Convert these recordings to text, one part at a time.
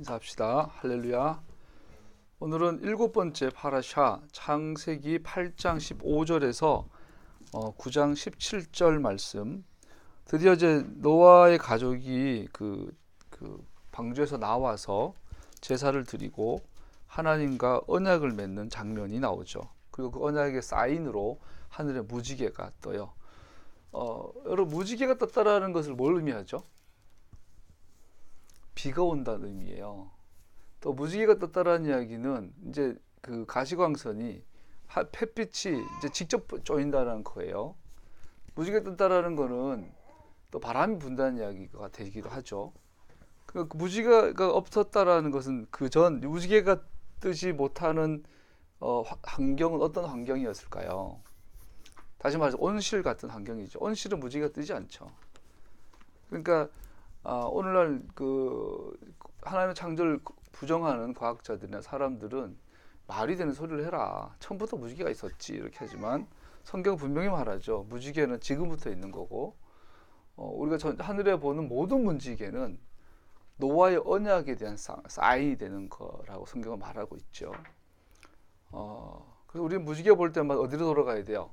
인사합시다. 할렐루야. 오늘은 일곱 번째 파라샤 창세기 8장 15절에서 9장 17절 말씀. 드디어 이제 노아의 가족이 그 방주에서 나와서 제사를 드리고 하나님과 언약을 맺는 장면이 나오죠. 그리고 그 언약의 사인으로 하늘에 무지개가 떠요. 여러분, 무지개가 떴다라는 것을 뭘 의미하죠? 비가 온다는 의미예요. 또 무지개가 떴다라는 이야기는 이제 그 가시광선이 햇빛이 이제 직접 쪼인다는 거예요. 무지개 떴다라는 거는 또 바람이 분다는 이야기가 되기도 하죠. 그 무지개가 없었다라는 것은 그 전 무지개가 뜨지 못하는 환경은 어떤 환경이었을까요? 다시 말해서 온실 같은 환경이죠. 온실은 무지개가 뜨지 않죠. 그러니까 오늘날 그 하나님의 창조를 부정하는 과학자들이나 사람들은 말이 되는 소리를 해라. 처음부터 무지개가 있었지 이렇게 하지만 성경 분명히 말하죠. 무지개는 지금부터 있는 거고 우리가 하늘에 보는 모든 무지개는 노아의 언약에 대한 사인이 되는 거라고 성경은 말하고 있죠. 그래서 우리 무지개 볼 때마다 어디로 돌아가야 돼요?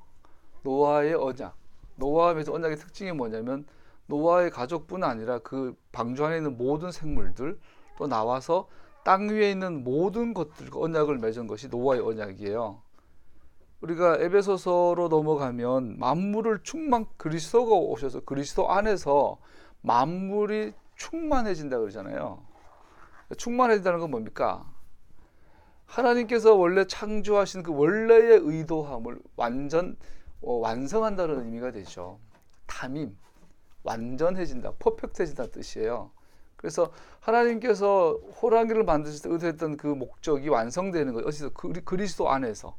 노아의 언약. 노아의 언약의 특징이 뭐냐면 노아의 가족뿐 아니라 그 방주 안에 있는 모든 생물들 또 나와서 땅 위에 있는 모든 것들과 언약을 맺은 것이 노아의 언약이에요. 우리가 에베소서로 넘어가면 만물을 그리스도가 오셔서 그리스도 안에서 만물이 충만해진다 그러잖아요. 충만해진다는 건 뭡니까? 하나님께서 원래 창조하신 그 원래의 의도함을 완성한다는 의미가 되죠. tamim. 완전해진다, 퍼펙트해진다 뜻이에요. 그래서 하나님께서 호랑이를 만드실 때 의도했던 그 목적이 완성되는 거예요. 어디서? 그리스도 안에서.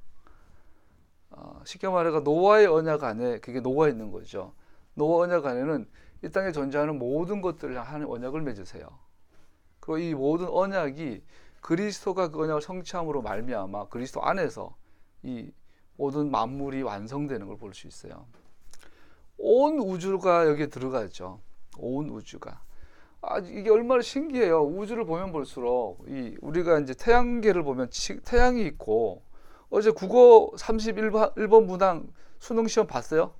쉽게 말해서 노아의 언약 안에 그게 녹아 있는 거죠. 노아 언약 안에는 이 땅에 존재하는 모든 것들을 하나님 언약을 맺으세요. 그리고 이 모든 언약이 그리스도가 그 언약을 성취함으로 말미암아 그리스도 안에서 이 모든 만물이 완성되는 걸 볼 수 있어요. 온 우주가 여기에 들어가죠. 온 우주가. 이게 얼마나 신기해요. 우주를 보면 볼수록 우리가 이제 태양계를 보면 태양이 있고 어제 국어 31번 문항 수능 시험 봤어요?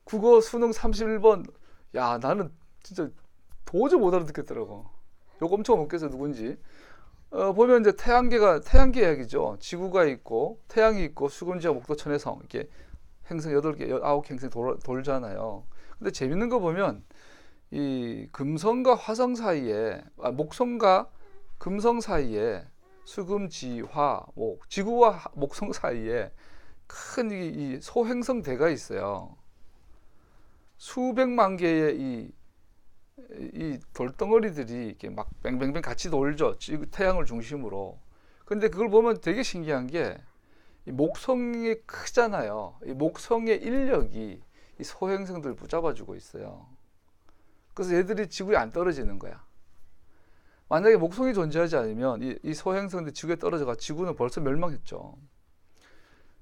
국어 수능 31번 야 나는 진짜 도저히 못 알아듣겠더라고. 요거 엄청 못겠어 누군지. 보면 이제 태양계 이야기죠. 지구가 있고 태양이 있고 수금지와 목도 천해성 이렇게 행성 8개, 9개 행성이 돌잖아요. 근데 재밌는 거 보면 이 금성과 화성 사이에 목성과 금성 사이에 수금지화 목 지구와 목성 사이에 큰 이 소행성 대가 있어요. 수백만 개의 이 돌덩어리들이 이렇게 막 뱅뱅뱅 같이 돌죠. 태양을 중심으로. 근데 그걸 보면 되게 신기한 게 이 목성이 크잖아요. 이 목성의 인력이 이 소행성들을 붙잡아주고 있어요. 그래서 얘들이 지구에 안 떨어지는 거야. 만약에 목성이 존재하지 않으면 이 소행성들이 지구에 떨어져가 지구는 벌써 멸망했죠.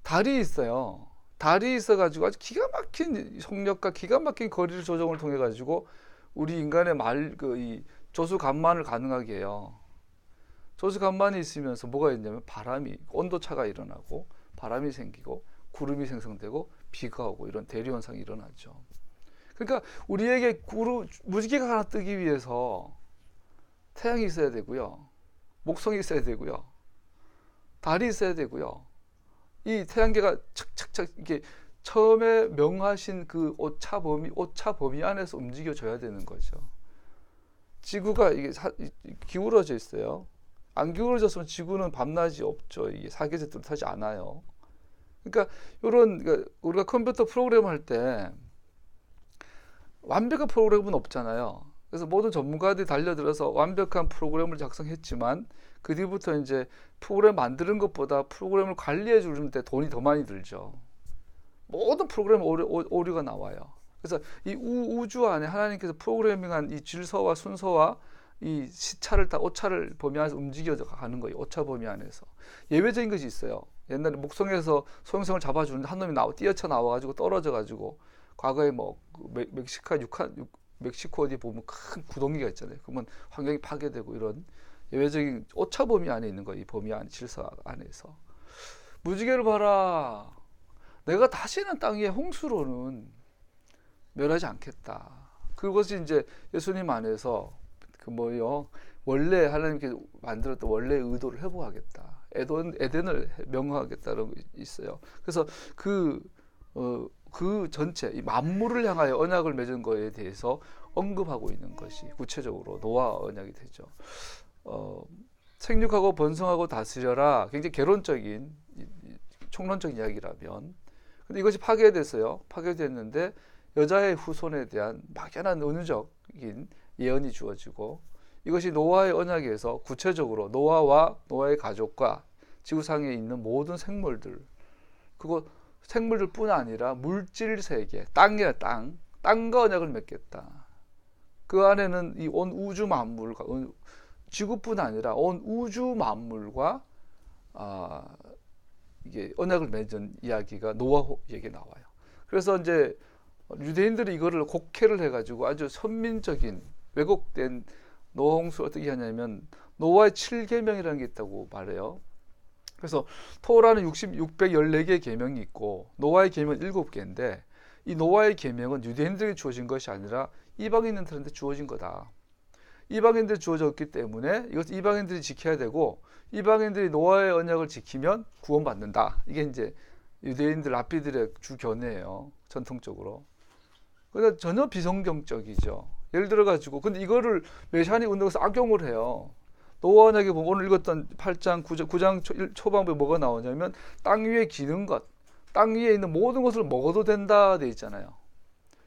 달이 있어요. 달이 있어가지고 아주 기가 막힌 속력과 기가 막힌 거리를 조정을 통해 가지고 우리 인간의 이 조수 간만을 가능하게 해요. 조수 간만이 있으면서 뭐가 있냐면 온도차가 일어나고 바람이 생기고 구름이 생성되고 비가 오고 이런 대리현상이 일어나죠. 그러니까 우리에게 무지개가 하나 뜨기 위해서 태양이 있어야 되고요. 목성이 있어야 되고요. 달이 있어야 되고요. 이 태양계가 착착착 이렇게 처음에 명하신 그 오차 범위 안에서 움직여줘야 되는 거죠. 지구가 이게 기울어져 있어요. 안 기울어졌으면 지구는 밤낮이 없죠. 이게 사계절 뚜렷하지 않아요. 그러니까 우리가 컴퓨터 프로그램 할 때 완벽한 프로그램은 없잖아요. 그래서 모든 전문가들이 달려들어서 완벽한 프로그램을 작성했지만 그 뒤부터 이제 프로그램 만드는 것보다 프로그램을 관리해 주는데 돈이 더 많이 들죠. 모든 프로그램 오류가 나와요. 그래서 이 우주 안에 하나님께서 프로그래밍한 이 질서와 순서와 이 오차를 범위 안에서 움직여 가는 거예요. 오차 범위 안에서. 예외적인 것이 있어요. 옛날에 목성에서 소행성을 잡아주는데 한 놈이 뛰어쳐 나와가지고 떨어져가지고 과거에 멕시코 어디 보면 큰 구덩이가 있잖아요. 그러면 환경이 파괴되고 이런 예외적인 오차 범위 안에 있는 거예요. 이 범위 안 질서 안에서. 무지개를 봐라. 내가 다시는 땅 위에 홍수로는 멸하지 않겠다. 그것이 이제 예수님 안에서 그 뭐요? 원래 하나님께 만들었던 원래 의도를 회복하겠다. 에덴을 명하겠다는 게 있어요. 그래서 그 전체 이 만물을 향하여 언약을 맺은 거에 대해서 언급하고 있는 것이 구체적으로 노아 언약이 되죠. 생육하고 번성하고 다스려라. 굉장히 개론적인 총론적인 이야기라면, 근데 이것이 파괴됐어요. 파괴됐는데 여자의 후손에 대한 막연한 은유적인 예언이 주어지고, 이것이 노아의 언약에서 구체적으로 노아와 노아의 가족과 지구상에 있는 모든 생물들, 그거 생물들뿐 아니라 물질 세계, 땅과 언약을 맺겠다. 그 안에는 이 온 우주 만물과 지구뿐 아니라 온 우주 만물과 이게 언약을 맺은 이야기가 노아에게 나와요. 그래서 이제 유대인들이 이거를 곡해를 해가지고 아주 선민적인 왜곡된 노아 홍수를 어떻게 하냐면 노아의 7계명이라는 게 있다고 말해요. 그래서 토라는 614개의 계명이 있고 노아의 계명은 7개인데, 이 노아의 계명은 유대인들에게 주어진 것이 아니라 이방인들한테 주어진 거다. 이방인들이 주어졌기 때문에 이것을 이방인들이 지켜야 되고, 이방인들이 노아의 언약을 지키면 구원받는다. 이게 이제 유대인들 랍비들의 주 견해예요. 전통적으로. 그런데 전혀 비성경적이죠. 예를 들어 가지고, 근데 이거를 메시아닉 운동에서 악용을 해요. 노아 언약에 보면 오늘 읽었던 8장 9장 초반부에 뭐가 나오냐면 땅 위에 기는 것, 땅 위에 있는 모든 것을 먹어도 된다 돼 있잖아요.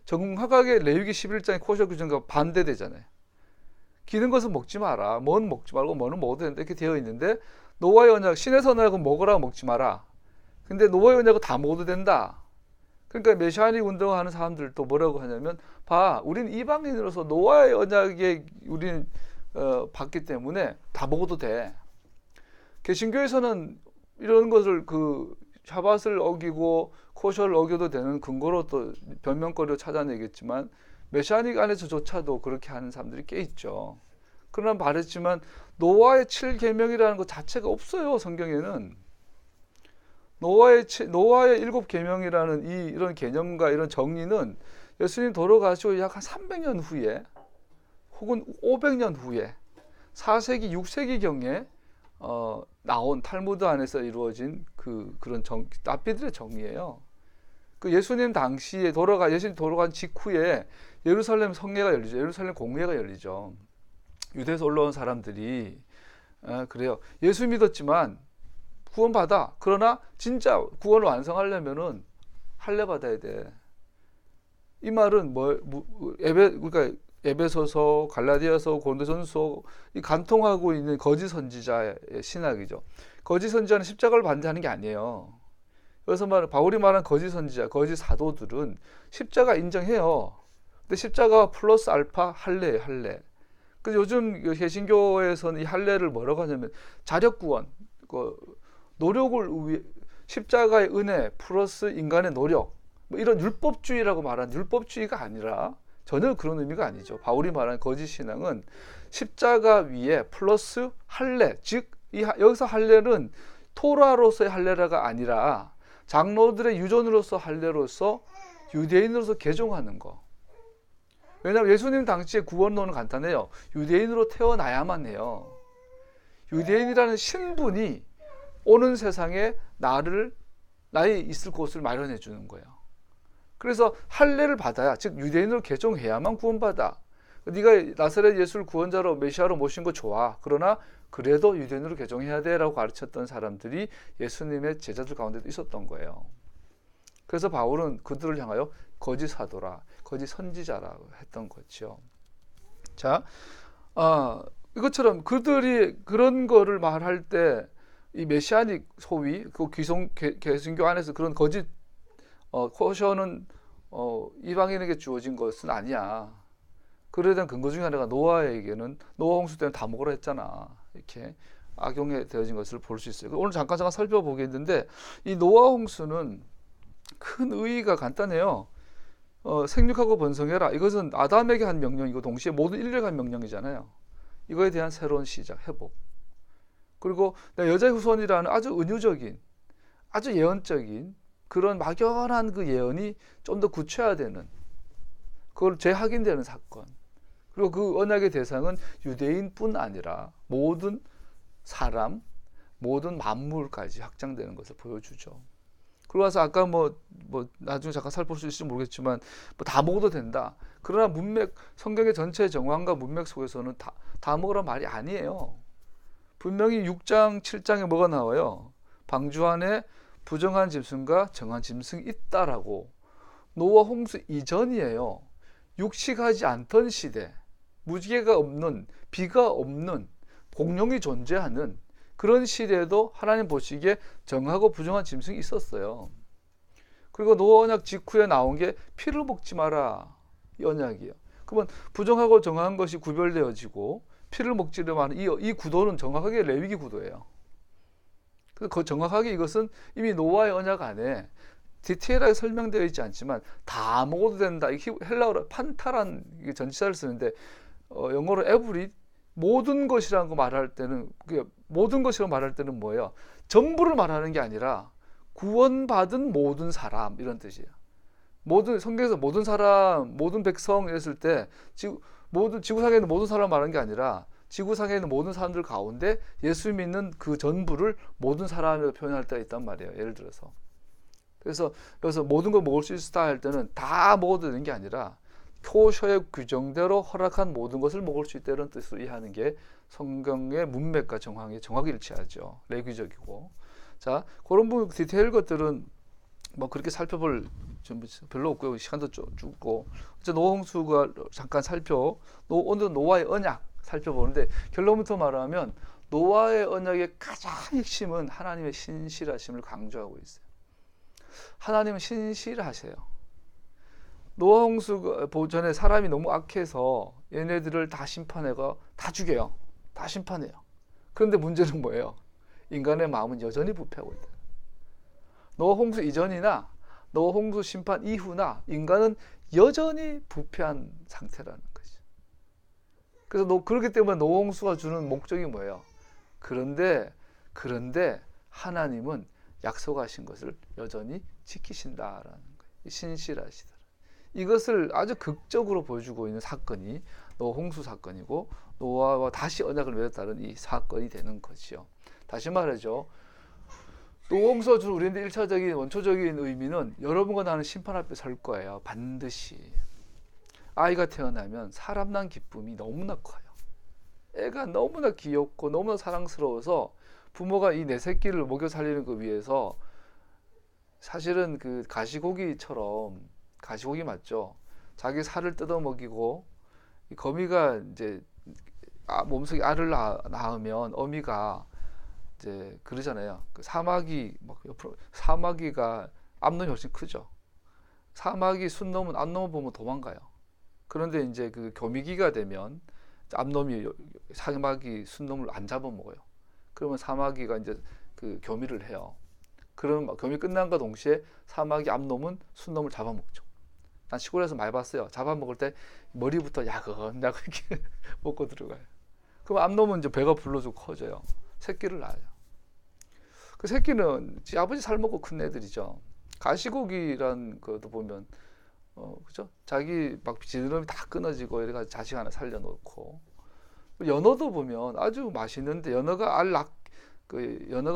정확하게 레위기 11장의 코셔 규정과 반대되잖아요. 기는 것은 먹지 마라. 뭐는 먹지 말고 뭐는 먹어도 된다. 이렇게 되어 있는데, 노아의 언약, 신의 언약은 먹으라 먹지 마라. 근데 노아의 언약은 다 먹어도 된다. 그러니까 메시아닉 운동하는 사람들도 뭐라고 하냐면, 봐, 우리는 이방인으로서 노아의 언약에 우리는 받기 때문에 다 먹어도 돼. 개신교에서는 이런 것을 그 샤밧을 어기고 코셔를 어겨도 되는 근거로 또 변명거리로 찾아내겠지만, 메시아닉 안에서조차도 그렇게 하는 사람들이 꽤 있죠. 그러나 말했지만 노아의 7계명이라는 것 자체가 없어요. 성경에는. 노아의 7계명이라는 이런 개념과 이런 정의는 예수님 돌아가시고 약 한 300년 후에 혹은 500년 후에 4세기, 6세기경에 나온 탈무드 안에서 이루어진 그런 랍비들의 정의예요. 그 예수님 당시에 예수님 돌아간 직후에 예루살렘 성회가 열리죠. 예루살렘 공회가 열리죠. 유대에서 올라온 사람들이 그래요. 예수 믿었지만 구원받아. 그러나 진짜 구원을 완성하려면은 할례 받아야 돼. 이 말은 그러니까 에베소서, 갈라디아서, 고린도전서, 이 간통하고 있는 거짓 선지자의 신학이죠. 거짓 선지자는 십자가를 반대하는 게 아니에요. 그래서 바울이 말한 거짓 선지자, 거짓 사도들은 십자가 인정해요. 근데 십자가 플러스 알파 할례예요, 할례. 그래서 요즘 개신교에서는 이 할례를 뭐라고 하냐면 자력 구원, 노력을 위해 십자가의 은혜 플러스 인간의 노력, 뭐 이런 율법주의라고 말하는 율법주의가 아니라 전혀 그런 의미가 아니죠. 바울이 말하는 거짓 신앙은 십자가 위에 플러스 할례, 즉 여기서 할례는 토라로서의 할례가 아니라 장로들의 유전으로서 할례로서 유대인으로서 개종하는 거. 왜냐하면 예수님 당시의 구원론은 간단해요. 유대인으로 태어나야만 해요. 유대인이라는 신분이 오는 세상에 나의 있을 곳을 마련해 주는 거예요. 그래서 할례를 받아야, 즉 유대인으로 개종해야만 구원받아. 네가 나사렛 예수를 구원자로 메시아로 모신 거 좋아. 그러나 그래도 유대인으로 개종해야 돼라고 가르쳤던 사람들이 예수님의 제자들 가운데도 있었던 거예요. 그래서 바울은 그들을 향하여 거짓 사도라, 거짓 선지자라고 했던 거죠. 자, 이것처럼 그들이 그런 거를 말할 때 이 메시아닉 소위 그 개신교 안에서 그런 거짓 코셔는 이방인에게 주어진 것은 아니야. 그러에 대한 근거 중에 하나가 노아에게는 노아 홍수 때문에 다 먹으라 했잖아. 이렇게 악용이 되어진 것을 볼 수 있어요. 오늘 잠깐 살펴보겠는데, 이 노아 홍수는 큰 의의가 간단해요. 생육하고 번성해라. 이것은 아담에게 한 명령이고 동시에 모든 인류에게 한 명령이잖아요. 이거에 대한 새로운 시작, 회복. 그리고 내 여자의 후손이라는 아주 은유적인, 아주 예언적인 그런 막연한 그 예언이 좀 더 구체화되는, 그걸 재확인되는 사건. 그리고 그 언약의 대상은 유대인뿐 아니라 모든 사람, 모든 만물까지 확장되는 것을 보여주죠. 그러고 나서 아까 나중에 잠깐 살펴볼 수 있을지 모르겠지만 다 먹어도 된다. 그러나 문맥, 성경의 전체 정황과 문맥 속에서는 다 먹으란 말이 아니에요. 분명히 6장, 7장에 뭐가 나와요? 방주 안에 부정한 짐승과 정한 짐승이 있다라고. 노아 홍수 이전이에요. 육식하지 않던 시대, 무지개가 없는, 비가 없는, 공룡이 존재하는 그런 시대에도 하나님 보시기에 정하고 부정한 짐승이 있었어요. 그리고 노아 언약 직후에 나온 게 피를 먹지 마라, 이 언약이에요. 그러면 부정하고 정한 것이 구별되어지고 피를 먹지를 마는 이 구도는 정확하게 레위기 구도예요. 그래서 정확하게 이것은 이미 노아의 언약 안에 디테일하게 설명되어 있지 않지만 다 먹어도 된다. 헬라어로 판타란 전치사를 쓰는데 영어로 every, 모든 것이라는 거 말할 때는, 모든 것이라고 말할 때는 뭐예요? 전부를 말하는 게 아니라 구원받은 모든 사람, 이런 뜻이에요. 성경에서 모든 사람, 모든 백성 이랬을 때 지구상에 있는 모든 사람 말하는 게 아니라 지구상에 있는 모든 사람들 가운데 예수 믿는 그 전부를 모든 사람으로 표현할 때가 있단 말이에요. 예를 들어서. 그래서 여기서 모든 걸 먹을 수 있다 할 때는 다 먹어도 되는 게 아니라 표셔의 규정대로 허락한 모든 것을 먹을 수 있다는 뜻으로 이해하는 게 성경의 문맥과 정황이 정확히 일치하죠. 레위적이고. 자, 그런 부분 디테일 것들은 그렇게 살펴볼 좀 별로 없고요. 시간도 죽고. 노아 홍수가 잠깐 오늘 노아의 언약 살펴보는데, 결론부터 말하면 노아의 언약의 가장 핵심은 하나님의 신실하심을 강조하고 있어요. 하나님은 신실하세요. 노아 홍수 전에 사람이 너무 악해서 얘네들을 다 심판해가 다 죽여요. 다 심판해요. 그런데 문제는 뭐예요? 인간의 마음은 여전히 부패하고 있다. 노아 홍수 이전이나 노아 홍수 심판 이후나 인간은 여전히 부패한 상태라는 거죠. 그래서 그렇기 때문에 노아 홍수가 주는 목적이 뭐예요? 그런데 하나님은 약속하신 것을 여전히 지키신다라는 거예요. 신실하시다. 이것을 아주 극적으로 보여주고 있는 사건이 노아 홍수 사건이고, 노아와 다시 언약을 맺었다는 이 사건이 되는 거죠. 다시 말하죠. 노아 홍수가 주는 우리한테 1차적인 원초적인 의미는 여러분과 나는 심판 앞에 설 거예요. 반드시. 아이가 태어나면 사람 난 기쁨이 너무나 커요. 애가 너무나 귀엽고 너무나 사랑스러워서 부모가 이 내 새끼를 먹여 살리는 거 위해서 사실은 그 가시고기처럼, 가시고기 맞죠? 자기 살을 뜯어 먹이고, 이 거미가 이제 몸속에 알을 낳으면 어미가 이제 그러잖아요. 그 사마귀 옆으로, 사마귀가 암놈이 훨씬 크죠. 사마귀 순놈은 암놈을 보면 도망가요. 그런데 이제 그 교미기가 되면 암놈이 사마귀 순놈을 안 잡아먹어요. 그러면 사마귀가 이제 그 교미를 해요. 그러면 교미 끝난과 동시에 사마귀 암놈은 순놈을 잡아먹죠. 난 시골에서 많이 봤어요. 잡아먹을 때 머리부터 야금야금 이렇게 먹고 들어가요. 그럼 암놈은 이제 배가 불러서 커져요. 새끼를 낳아요. 그 새끼는 지 아버지 살 먹고 큰 애들이죠. 가시고기란 것도 보면 그죠? 자기 지느러미 다 끊어지고 이래가지고 자식 하나 살려놓고, 연어도 보면 아주 맛있는데 연어가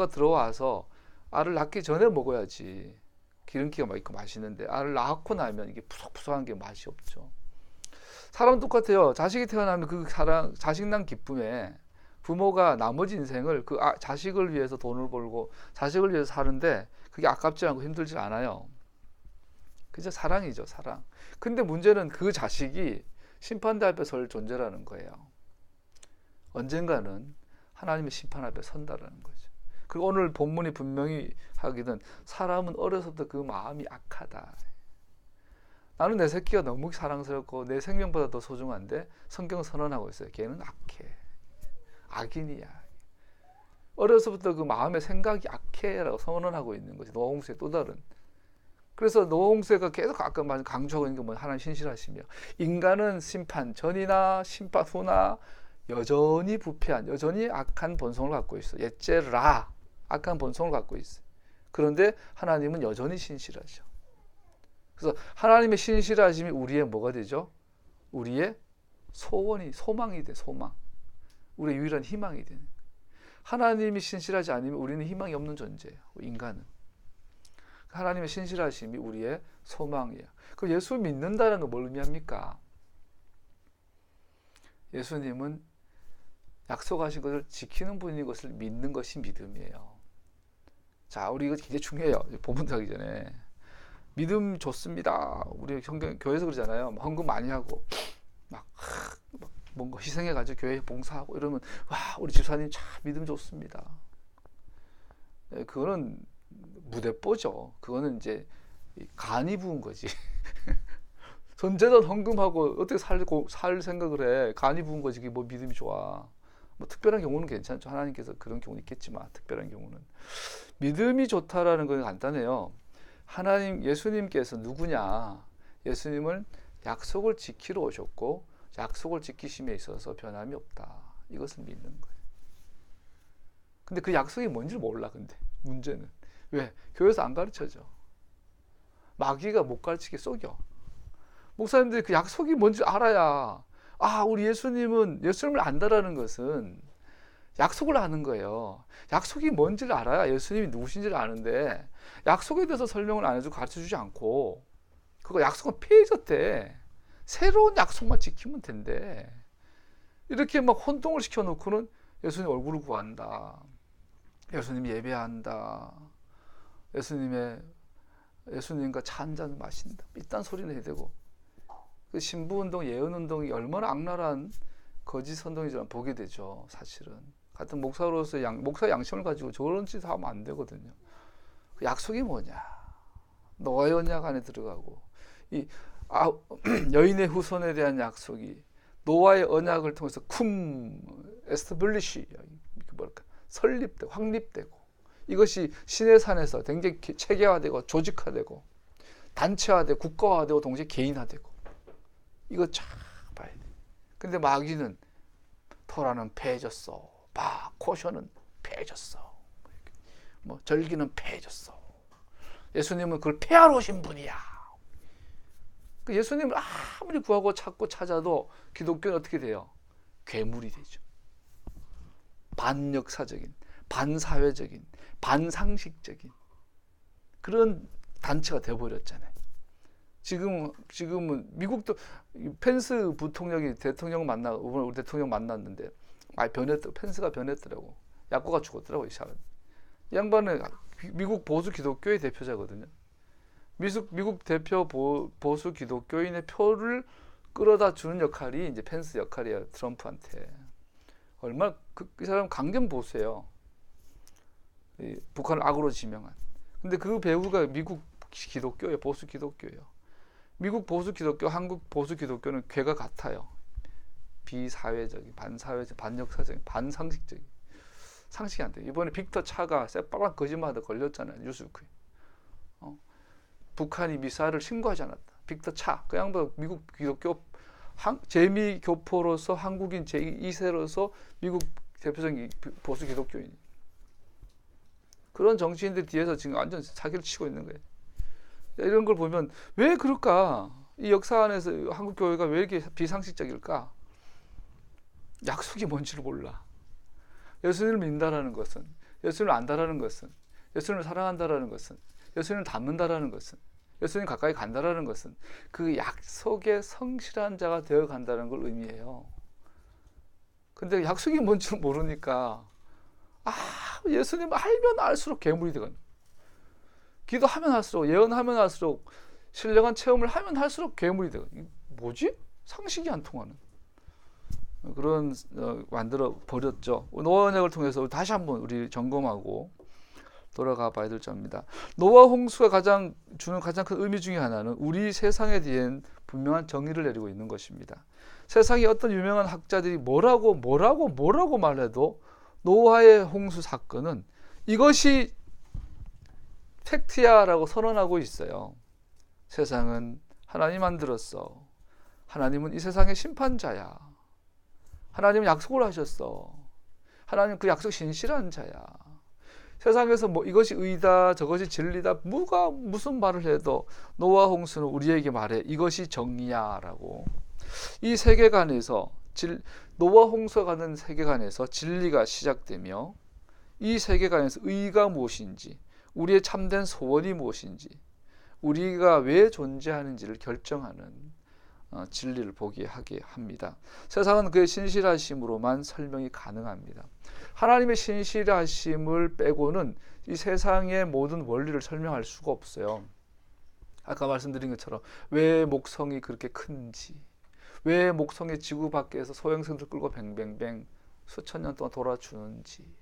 들어와서 알을 낳기 전에 먹어야지 기름기가 막 있고 맛있는데, 알을 낳고 나면 이게 푸석푸석한 게 맛이 없죠. 사람 똑같아요. 자식이 태어나면 그 자식 난 기쁨에 부모가 나머지 인생을 그 자식을 위해서 돈을 벌고 자식을 위해서 사는데 그게 아깝지 않고 힘들지 않아요. 그죠? 사랑이죠, 사랑. 근데 문제는 그 자식이 심판대 앞에 설 존재라는 거예요. 언젠가는 하나님의 심판 앞에 선다라는 거죠. 그리고 오늘 본문이 분명히 하기는 사람은 어려서부터 그 마음이 악하다. 나는 내 새끼가 너무 사랑스럽고 내 생명보다 더 소중한데 성경 선언하고 있어요. 걔는 악해. 악인이야. 어려서부터 그 마음의 생각이 악해라고 선언하고 있는 것이 노아 홍수의 또 다른. 그래서 노아 홍수가 계속 아까 강조하고 있는 게 하나님 신실하시며, 인간은 심판 전이나 심판 후나 여전히 부패한, 여전히 악한 본성을 갖고 있어. 예제라, 악한 본성을 갖고 있어. 그런데 하나님은 여전히 신실하죠. 그래서 하나님의 신실하심이 우리의 뭐가 되죠? 우리의 소망이 돼, 소망. 우리의 유일한 희망이 되는 거예요. 하나님이 신실하지 않으면 우리는 희망이 없는 존재예요. 인간은. 하나님의 신실하심이 우리의 소망이에요. 그럼 예수 믿는다는 건 뭘 의미합니까? 예수님은 약속하신 것을 지키는 분인 것을 믿는 것이 믿음이에요. 자, 우리 이거 굉장히 중요해요. 본문 하기 전에. 믿음 좋습니다. 우리 교회에서 그러잖아요. 헌금 많이 하고 막 뭔가 희생해가지고 교회 봉사하고 이러면 와, 우리 집사님 참 믿음 좋습니다. 그거는 무대뽀죠. 그거는 이제 간이 부은 거지. 전제단 헌금하고 어떻게 살 생각을 해. 간이 부은 거지. 그게 뭐 믿음이 좋아. 뭐 특별한 경우는 괜찮죠. 하나님께서 그런 경우는 있겠지만 특별한 경우는. 믿음이 좋다라는 건 간단해요. 예수님께서 누구냐? 예수님은 약속을 지키러 오셨고 약속을 지키심에 있어서 변함이 없다. 이것을 믿는 거예요. 근데 그 약속이 뭔지 몰라. 근데 문제는 왜? 교회에서 안 가르쳐줘. 마귀가 못 가르치게 속여. 목사님들이 그 약속이 뭔지 알아야, 우리 예수님을 안다라는 것은 약속을 아는 거예요. 약속이 뭔지를 알아야 예수님이 누구신지를 아는데, 약속에 대해서 설명을 안 해주고 가르쳐주지 않고, 그거 약속은 폐해졌대. 새로운 약속만 지키면 된대. 이렇게 막 혼동을 시켜놓고는 예수님 얼굴을 구한다. 예수님 예배한다. 예수님과 차 한잔 마신다. 이딴 소리는 해대고, 그 신부운동, 예언운동이 얼마나 악랄한 거짓 선동인지 보게 되죠. 사실은 같은 목사로서 목사 양심을 가지고 저런 짓 하면 안 되거든요. 그 약속이 뭐냐? 노아의 언약 안에 들어가고, 여인의 후손에 대한 약속이 노아의 언약을 통해서 에스타블리시, 설립되고 확립되고, 이것이 신의 산에서 굉장히 체계화되고 조직화되고 단체화되고 국가화되고 동시에 개인화되고, 이거 쫙 봐야 돼. 근데 마귀는 토라는 폐해졌어. 코션은 폐해졌어. 뭐 절기는 폐해졌어. 예수님은 그걸 폐하러 오신 분이야. 예수님을 아무리 구하고 찾고 찾아도 기독교는 어떻게 돼요? 괴물이 되죠. 반역사적인, 반사회적인, 반상식적인 그런 단체가 되어버렸잖아요. 지금은 미국도 펜스 부통령이 우리 대통령 만났는데 펜스가 변했더라고. 약고가 죽었더라고. 이 양반은 미국 보수 기독교의 대표자거든요. 미국 대표 보수 기독교인의 표를 끌어다 주는 역할이 이제 펜스 역할이에요. 트럼프한테. 얼마나 이 사람 강경 보수예요. 북한을 악으로 지명한. 근데 그 배우가 미국 기독교예요. 보수 기독교예요. 미국 보수 기독교, 한국 보수 기독교는 괴가 같아요. 비사회적인, 반사회적, 반역사적인, 반상식적인. 상식이 안 돼요. 이번에 빅터 차가 새빨간 거짓말하다 걸렸잖아요. 뉴스웨크에. 북한이 미사일을 신고하지 않았다. 빅터 차. 그 양반 미국 기독교 재미교포로서 한국인 제2세로서 미국 대표적인 보수 기독교인. 그런 정치인들 뒤에서 지금 완전 사기를 치고 있는 거예요. 이런 걸 보면 왜 그럴까? 이 역사 안에서 한국 교회가 왜 이렇게 비상식적일까? 약속이 뭔지를 몰라. 예수님을 믿는다라는 것은, 예수님을 안다라는 것은, 예수님을 사랑한다라는 것은, 예수님을 닮는다라는 것은, 예수님 가까이 간다라는 것은 그 약속에 성실한 자가 되어 간다는 걸 의미해요. 근데 약속이 뭔지를 모르니까 예수님 알면 알수록 괴물이 되거든요. 기도하면 할수록, 예언하면 할수록, 신령한 체험을 하면 할수록 괴물이 되거든요. 뭐지? 상식이 안 통하는 그런 만들어 버렸죠. 노아 언약을 통해서 다시 한번 우리 점검하고 돌아가 봐야 될 점입니다. 노아 홍수가 주는 가장 큰 의미 중에 하나는 우리 세상에 대한 분명한 정의를 내리고 있는 것입니다. 세상에 어떤 유명한 학자들이 뭐라고 말해도 노아의 홍수 사건은 이것이 팩트야라고 선언하고 있어요. 세상은 하나님 만들었어. 하나님은 이 세상의 심판자야. 하나님은 약속을 하셨어. 하나님 그 약속 신실한 자야. 세상에서 뭐 이것이 의다 저것이 진리다 누가 무슨 말을 해도 노아 홍수는 우리에게 말해 이것이 정의야 라고. 이 세계관에서 노아 홍수가 가는 세계관에서 진리가 시작되며 이 세계관에서 의가 무엇인지 우리의 참된 소원이 무엇인지 우리가 왜 존재하는지를 결정하는 진리를 보게 하게 합니다. 세상은 그의 신실하심으로만 설명이 가능합니다. 하나님의 신실하심을 빼고는 이 세상의 모든 원리를 설명할 수가 없어요. 아까 말씀드린 것처럼 왜 목성이 그렇게 큰지, 왜 목성의 지구 밖에서 소행성들 끌고 뱅뱅뱅 수천 년 동안 돌아주는지,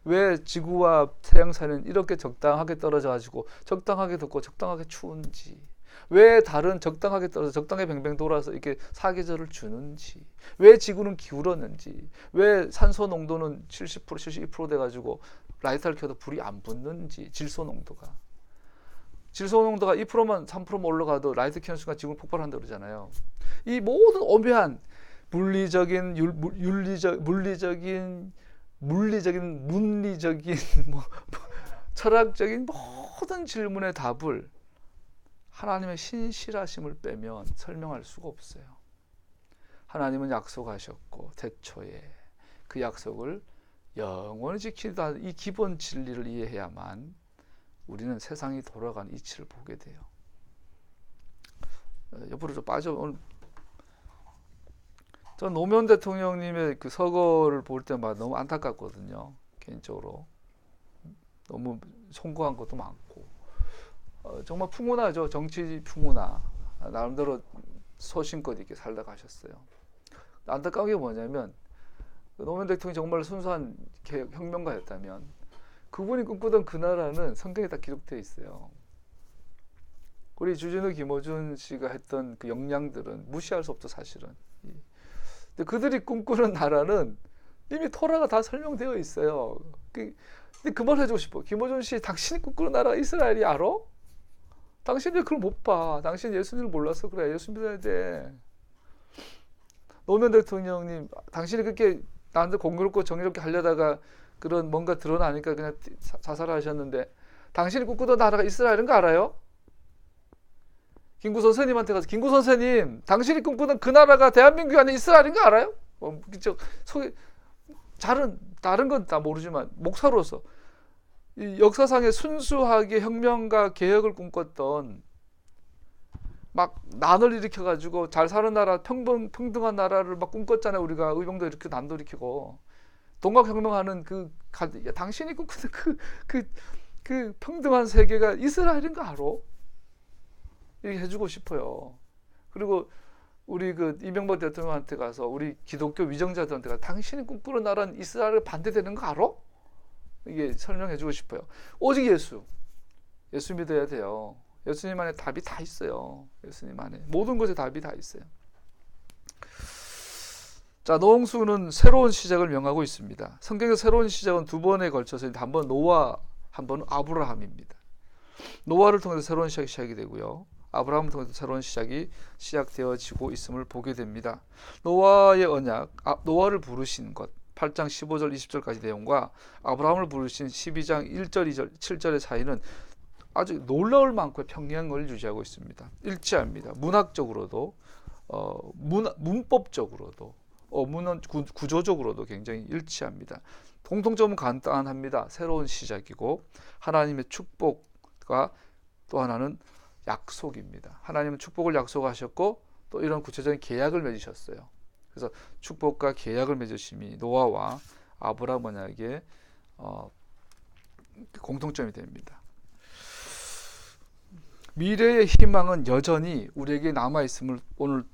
왜 지구와 태양사는 이렇게 적당하게 떨어져 가지고 적당하게 덥고 적당하게 추운지, 왜 달은 적당하게 떨어져 적당하게 뱅뱅 돌아서 이렇게 사계절을 주는지, 왜 지구는 기울었는지, 왜 산소 농도는 70% 72% 돼가지고 라이터를 켜도 불이 안 붙는지, 질소 농도가 2%만 3%만 올라가도 라이트 켜는 순간 지구는 폭발한다고 그러잖아요. 이 모든 오묘한 물리적인 문리적인 철학적인 모든 질문의 답을 하나님의 신실하심을 빼면 설명할 수가 없어요. 하나님은 약속하셨고 태초에 그 약속을 영원히 지키다 이 기본 진리를 이해해야만 우리는 세상이 돌아가는 이치를 보게 돼요. 옆으로 좀 빠져. 오늘 전 노무현 대통령님의 그 서거를 볼 때마다 너무 안타깝거든요. 개인적으로 너무 송구한 것도 많고 정말 풍운하죠. 정치 풍운하. 나름대로 소신껏 이렇게 살다 가셨어요. 안타까운 게 뭐냐면 노무현 대통령이 정말 순수한 혁명가였다면 그분이 꿈꾸던 그 나라는 성경에 다 기록되어 있어요. 우리 주진우 김어준 씨가 했던 그 역량들은 무시할 수 없죠, 사실은. 근데 그들이 꿈꾸는 나라는 이미 토라가 다 설명되어 있어요. 근데 그 말 해주고 싶어. 김어준 씨, 당신이 꿈꾸는 나라가 이스라엘이 알아? 당신이 그걸 못 봐. 당신 예수님을 몰라서 그래. 예수 믿어야 돼. 노무현 대통령님, 당신이 그렇게 나한테 공교롭고 정의롭게 하려다가 그런 뭔가 드러나니까 그냥 자살하셨는데 당신이 꿈꾸던 나라가 이스라엘인 거 알아요? 김구 선생님한테 가서 김구 선생님, 당신이 꿈꾸던 그 나라가 대한민국이 아닌 이스라엘인 거 알아요? 다른 건 다 모르지만 목사로서 이 역사상에 순수하게 혁명과 개혁을 꿈꿨던 막 난을 일으켜가지고 잘 사는 나라, 평등한 나라를 막 꿈꿨잖아요. 우리가 의병도 이렇게 난도 일으키고 동학혁명하는 당신이 꿈꾸는 그 평등한 세계가 이스라엘인 거 알아? 이렇게 해주고 싶어요. 그리고 우리 그 이명박 대통령한테 가서 우리 기독교 위정자들한테 가서 당신이 꿈꾸는 나라는 이스라엘 반대되는 거 알아? 이게 설명해주고 싶어요. 오직 예수 믿어야 돼요. 예수님 안에 답이 다 있어요. 예수님 안에 모든 것에 답이 다 있어요. 자, 노홍수는 새로운 시작을 명하고 있습니다. 성경의 새로운 시작은 두 번에 걸쳐서 한 번 노아, 한 번은 아브라함입니다. 노아를 통해서 새로운 시작이 되고요. 아브라함을 통해서 새로운 시작이 시작되어지고 있음을 보게 됩니다. 노아의 언약, 노아를 부르신 것 8장 15절 20절까지 내용과 아브라함을 부르신 12장 1절 2절 7절의 사이는 아주 놀라울 만큼의 평행을 유지하고 있습니다. 일치합니다. 문학적으로도 문법적으로도 문헌 구조적으로도 굉장히 일치합니다. 공통점은 간단합니다. 새로운 시작이고 하나님의 축복과 또 하나는 약속입니다. 하나님은 축복을 약속하셨고 또 이런 구체적인 계약을 맺으셨어요. 그래서 축복과 계약을 맺으심이 노아와 아브라함 언약의 공통점이 됩니다. 미래의 희망은 여전히 우리에게 남아있음을 오늘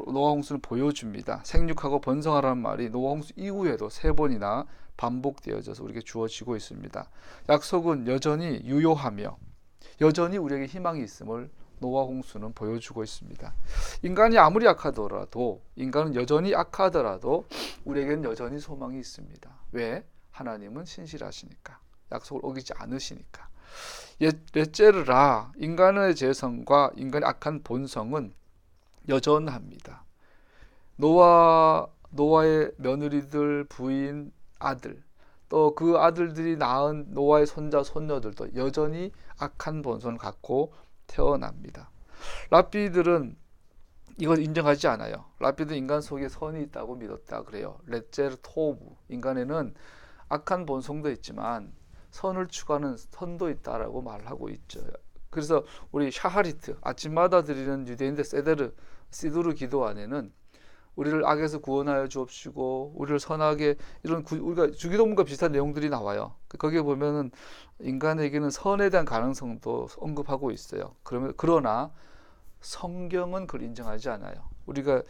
노아 홍수는 보여줍니다. 생육하고 번성하라는 말이 노아 홍수 이후에도 3번이나 반복되어져서 우리에게 주어지고 있습니다. 약속은 여전히 유효하며 여전히 우리에게 희망이 있음을 노아 홍수는 보여주고 있습니다. 인간이 아무리 약하더라도 인간은 여전히 악하더라도 우리에게는 여전히 소망이 있습니다. 왜? 하나님은 신실하시니까. 약속을 어기지 않으시니까. 넷째르라 인간의 재성과 인간의 악한 본성은 여전합니다. 노아는 노아의 며느리들, 부인, 아들, 또 그 아들들이 낳은 노아의 손자, 손녀들도 여전히 악한 본성을 갖고 태어납니다. 랍비들은 이걸 인정하지 않아요. 랍비들 인간 속에 선이 있다고 믿었다 그래요. 레제르 토브, 인간에는 악한 본성도 있지만 선을 추구하는 선도 있다라고 말하고 있죠. 그래서 우리 샤하리트, 아침마다 드리는 유대인들 시두르 기도 안에는 우리를 악에서 구원하여 주옵시고 우리를 선하게, 이런 우리가 주기도문과 비슷한 내용들이 나와요. 거기에 보면은 인간에게는 선에 대한 가능성도 언급하고 있어요. 그러나 성경은 그걸 인정하지 않아요. 우리가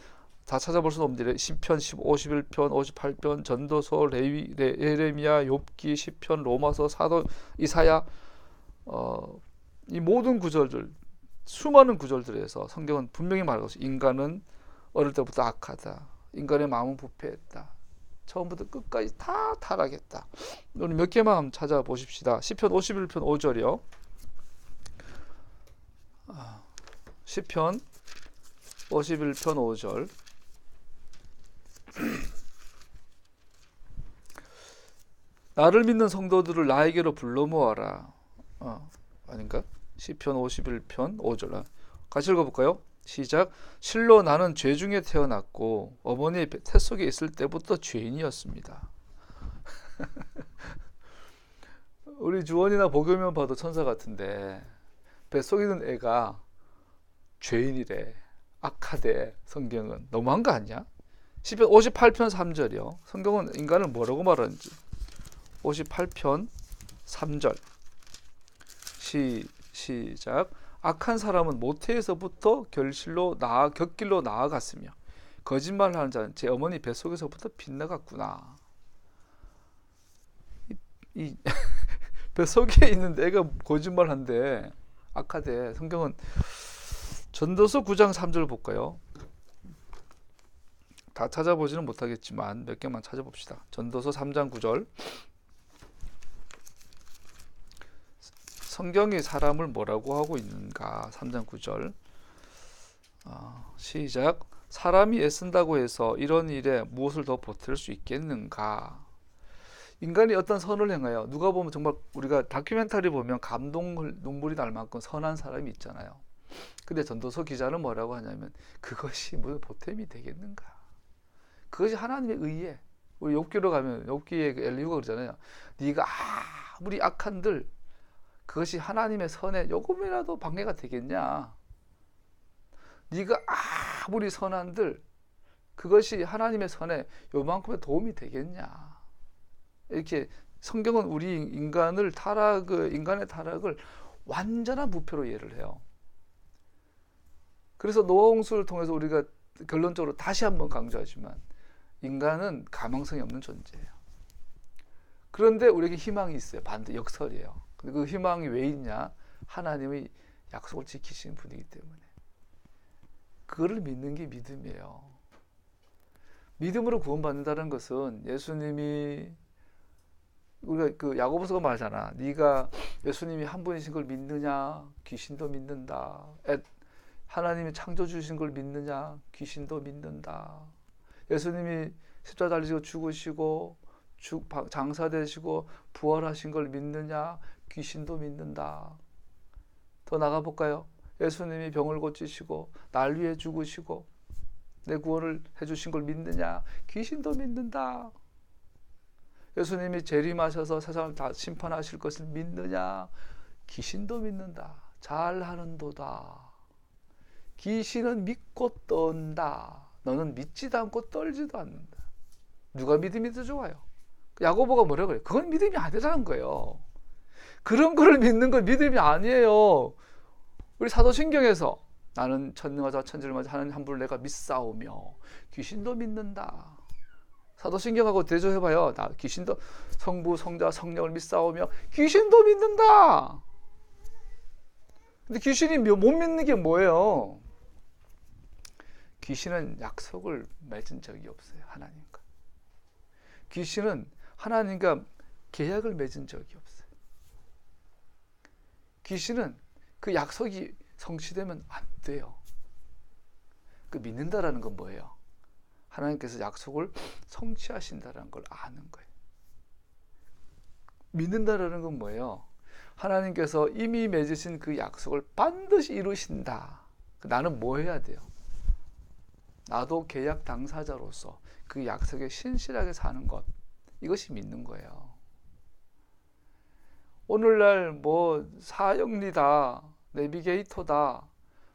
다 찾아볼 수는 없는데 시편 51편, 58편, 전도서, 예레미야, 욥기, 시편, 로마서, 사도, 이사야, 이 모든 구절들, 수많은 구절들에서 성경은 분명히 말하고 있어요. 인간은 어릴 때부터 악하다. 인간의 마음은 부패했다. 처음부터 끝까지 다 타락했다. 오늘 몇 개만 찾아보십시다. 시편 51편 5절이요. 시편 51편 5절. 나를 믿는 성도들을 나에게로 불러 모아라. 아닌가? 시편 51편 5절. 같이 읽어볼까요? 시작. 실로 나는 죄 중에 태어났고 어머니의 태 속에 있을 때부터 죄인이었습니다. 우리 주원이나 보교면 봐도 천사 같은데 뱃속에 있는 애가 죄인이래. 악하대. 성경은 너무한 거 아니야? 시편 58편 3절이요. 성경은 인간을 뭐라고 말하는지. 58편 3절. 시작. 악한 사람은 모태에서부터 곁길로 나아갔으며 거짓말하는 자는 제 어머니 뱃속에서부터 빗나갔구나. 이 뱃속에 있는 애가 거짓말한데 악하대. 성경은 전도서 9장 3절 볼까요? 다 찾아보지는 못하겠지만 몇 개만 찾아봅시다. 전도서 3장 9절. 성경이 사람을 뭐라고 하고 있는가? 3장 9절. 시작. 사람이 애쓴다고 해서 이런 일에 무엇을 더 보탤 수 있겠는가? 인간이 어떤 선을 행하여, 누가 보면 정말 우리가 다큐멘터리 보면 눈물이 날 만큼 선한 사람이 있잖아요. 근데 전도서 기자는 뭐라고 하냐면 그것이 무슨 보탬이 되겠는가? 그것이 하나님의 의에. 우리 욥기로 가면 욥기에 엘리후가 그러잖아요. 네가 아무리 악한들 그것이 하나님의 선에 조금이라도 방해가 되겠냐? 네가 아무리 선한들 그것이 하나님의 선에 요만큼의 도움이 되겠냐? 이렇게 성경은 우리 인간의 타락을 완전한 부패로 이해를 해요. 그래서 노아 홍수를 통해서 우리가 결론적으로 다시 한번 강조하지만 인간은 가망성이 없는 존재예요. 그런데 우리에게 희망이 있어요. 역설이에요. 그 희망이 왜 있냐? 하나님의 약속을 지키시는 분이기 때문에. 그거를 믿는 게 믿음이에요. 믿음으로 구원받는다는 것은 예수님이, 우리가 그 야고보서가 말하잖아. 네가 예수님이 한 분이신 걸 믿느냐? 귀신도 믿는다. 하나님이 창조 주신 걸 믿느냐? 귀신도 믿는다. 예수님이 십자가 달리시고 죽으시고 장사되시고 부활하신 걸 믿느냐? 귀신도 믿는다. 더 나가볼까요? 예수님이 병을 고치시고 날 위해 죽으시고 내 구원을 해주신 걸 믿느냐? 귀신도 믿는다. 예수님이 재림하셔서 세상을 다 심판하실 것을 믿느냐? 귀신도 믿는다. 잘하는도다. 귀신은 믿고 떤다. 너는 믿지도 않고 떨지도 않는다. 누가 믿음이 더 좋아요? 야고보가 뭐라고 그래요? 그건 믿음이 아니라는 거예요. 그런 거를 믿는 건 믿음이 아니에요. 우리 사도신경에서 나는 천하자 천지를 맞아 하나님 한 분을 내가 믿사오며 귀신도 믿는다. 사도신경하고 대조해봐요. 나 귀신도 성부 성자 성령을 믿사오며 귀신도 믿는다. 근데 귀신이 못 믿는 게 뭐예요? 귀신은 약속을 맺은 적이 없어요. 하나님과. 귀신은 하나님과 계약을 맺은 적이 없어요. 귀신은 그 약속이 성취되면 안 돼요. 그 믿는다라는 건 뭐예요? 하나님께서 약속을 성취하신다는 걸 아는 거예요. 믿는다라는 건 뭐예요? 하나님께서 이미 맺으신 그 약속을 반드시 이루신다. 나는 뭐 해야 돼요? 나도 계약 당사자로서 그 약속에 신실하게 사는 것, 이것이 믿는 거예요. 오늘날 뭐 사형리다, 내비게이터다,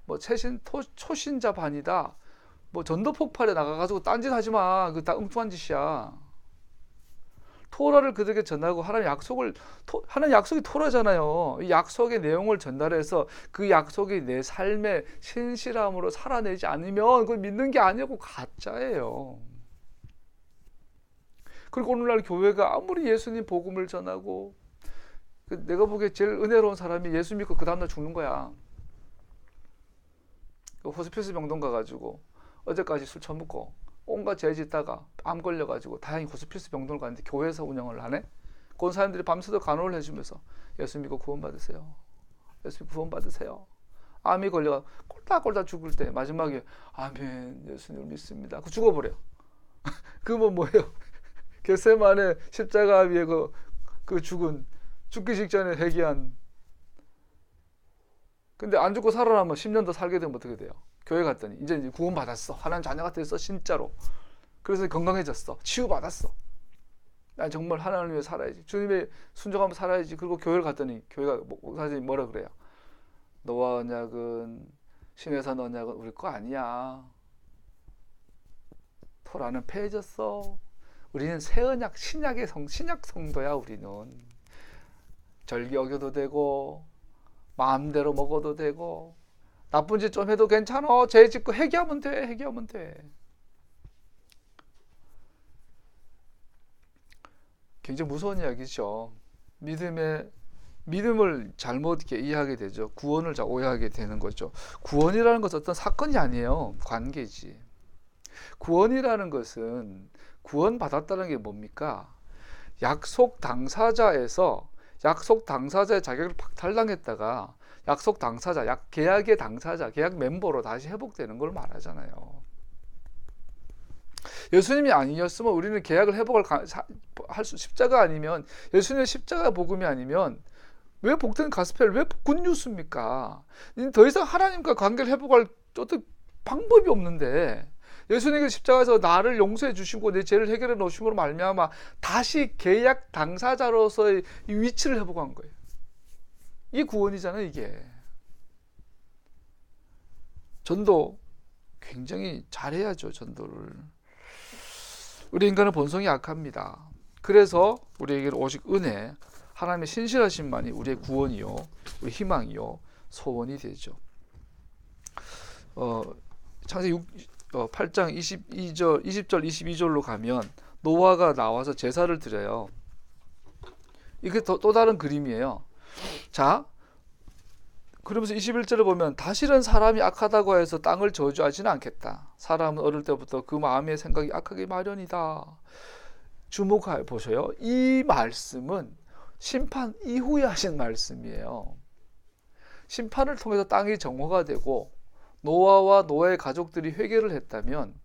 뭐 초신자 반이다, 뭐 전도 폭발에 나가가지고 딴짓 하지 마. 그거 다 엉뚱한 짓이야. 토라를 그들에게 전하고 하나님 약속이 토라잖아요. 이 약속의 내용을 전달해서 그 약속이 내 삶의 신실함으로 살아내지 않으면 그걸 믿는 게 아니고 가짜예요. 그리고 오늘날 교회가 아무리 예수님 복음을 전하고, 내가 보기에 제일 은혜로운 사람이 예수 믿고 그 다음날 죽는 거야. 호스피스 병동 가가지고 어제까지 술 처먹고 온갖 죄 짓다가 암 걸려가지고 다행히 호스피스 병동을 갔는데 교회에서 운영을 하네. 그런 사람들이 밤새도록 간호를 해주면서 예수 믿고 구원받으세요. 예수 믿고 구원받으세요. 암이 걸려가 꼴딱꼴딱 죽을 때 마지막에 아멘 예수님을 믿습니다. 그 죽어버려. 그건 뭐예요? 겟세마네 십자가 위에 그 죽기 직전에 회개한. 근데 안 죽고 살아나면 10년 더 살게 되면 어떻게 돼요? 교회 갔더니 이제 구원 받았어. 하나님 자녀가 됐어. 진짜로. 그래서 건강해졌어. 치유받았어. 난 정말 하나님을 위해 살아야지. 주님의 순종하며 살아야지. 그리고 교회를 갔더니 교회가 목사님이 뭐라 그래요? 너와 언약은 신의 산 언약은 우리 거 아니야. 토라는 폐해졌어. 우리는 새 언약 신약 성도야. 우리는 절기 어겨도 되고 마음대로 먹어도 되고 나쁜 짓 좀 해도 괜찮아. 죄 짓고 회개하면 돼. 굉장히 무서운 이야기죠. 믿음을 잘못 이렇게 이해하게 되죠. 구원을 잘 오해하게 되는 거죠. 구원이라는 것은 어떤 사건이 아니에요. 관계지. 구원이라는 것은 구원받았다는 게 뭡니까? 약속 당사자의 자격을 박탈당했다가 약속 당사자, 계약의 당사자, 계약 멤버로 다시 회복되는 걸 말하잖아요. 예수님이 아니었으면 우리는 계약을 회복을 할 수, 십자가 아니면, 예수님의 십자가 복음이 아니면 왜 복된 가스펠, 왜 굿뉴스입니까? 더 이상 하나님과 관계를 회복할 어떤 방법이 없는데, 예수님이 십자가에서 나를 용서해 주시고 내 죄를 해결해 놓으심으로 말미암아 다시 계약 당사자로서의 이 위치를 회복한 거예요. 이게 구원이잖아요. 이게 전도 굉장히 잘해야죠. 전도를. 우리 인간은 본성이 약합니다. 그래서 우리에게는 오직 은혜, 하나님의 신실하심만이 우리의 구원이요, 우리 희망이요, 소원이 되죠. 창세기 8장 20절 22절로 가면 노아가 나와서 제사를 드려요. 이게 또 다른 그림이에요. 자, 그러면서 21절을 보면 다시는 사람이 악하다고 해서 땅을 저주하지는 않겠다. 사람은 어릴 때부터 그 마음의 생각이 악하기 마련이다. 주목해 보세요. 이 말씀은 심판 이후에 하신 말씀이에요. 심판을 통해서 땅이 정화가 되고 노아와 노아의 가족들이 회개를 했다면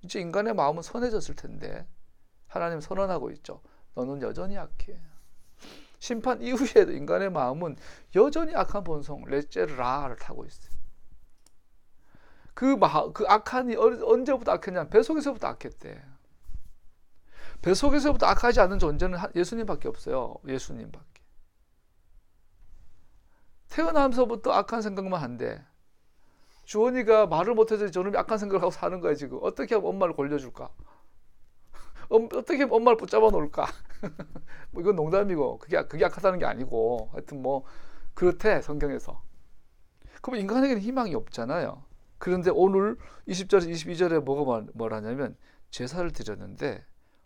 이제 인간의 마음은 선해졌을 텐데 하나님 선언하고 있죠. 너는 여전히 악해. 심판 이후에도 인간의 마음은 여전히 악한 본성 레제라를 타고 있어요. 그 악한이 언제부터 악했냐? 뱃속에서부터 악했대. 뱃속에서부터 악하지 않은 존재는 예수님밖에 없어요. 예수님밖에. 태어나면서부터 악한 생각만 한대. 주원이가 말을 못해서 저놈이 악한 생각을 하고 사는 거야 지금. 어떻게 하면 엄마를 골려줄까? 어떻게 하면 엄마를 붙잡아 놓을까? 뭐 이건 농담이고 그게 악하다는 게 아니고 하여튼 뭐 그렇대 성경에서. 그럼 인간에게는 희망이 없잖아요. 그런데 오늘 20절 22절에 뭐라냐면 제사를 드렸는데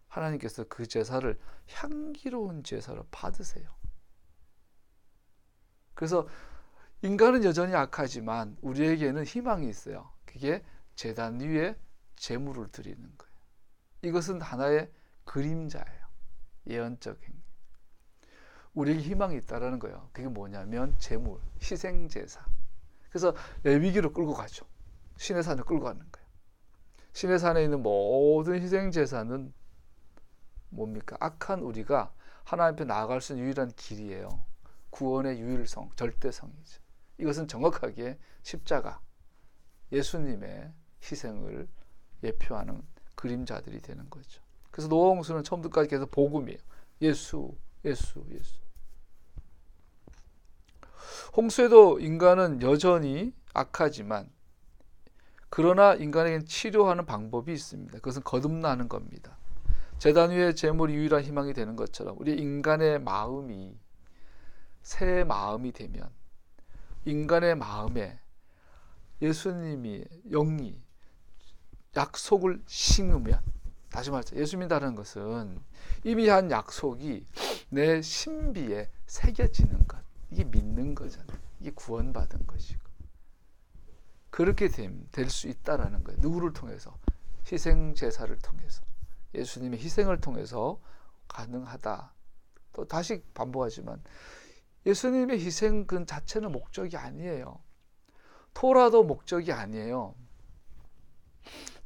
하나님께서 그 제사를 향기로운 제사로 받으세요. 그래서 인간은 여전히 악하지만 우리에게는 희망이 있어요. 그게 제단 위에 제물을 드리는 거예요. 이것은 하나의 그림자예요. 예언적 행위. 우리에게 희망이 있다는 거예요. 그게 뭐냐면 제물, 희생제사. 그래서 레위기로 끌고 가죠. 시내산을 끌고 가는 거예요. 시내산에 있는 모든 희생 제사는 뭡니까? 악한 우리가 하나님 앞에 나아갈 수 있는 유일한 길이에요. 구원의 유일성, 절대성이죠. 이것은 정확하게 십자가, 예수님의 희생을 예표하는 그림자들이 되는 거죠. 그래서 노아홍수는 처음부터까지 계속 복음이에요. 예수, 예수, 예수. 홍수에도 인간은 여전히 악하지만 그러나 인간에게는 치료하는 방법이 있습니다. 그것은 거듭나는 겁니다. 제단 위에 제물이 유일한 희망이 되는 것처럼 우리 인간의 마음이 새 마음이 되면 인간의 마음에 예수님이 영이 약속을 심으면, 다시 말해서 예수 믿는다는 것은 이미 한 약속이 내 신비에 새겨지는 것, 이게 믿는 거잖아요. 이게 구원받은 것이고 그렇게 될 수 있다라는 거예요. 누구를 통해서? 희생 제사를 통해서, 예수님의 희생을 통해서 가능하다. 또 다시 반복하지만 예수님의 희생 그 자체는 목적이 아니에요. 토라도 목적이 아니에요.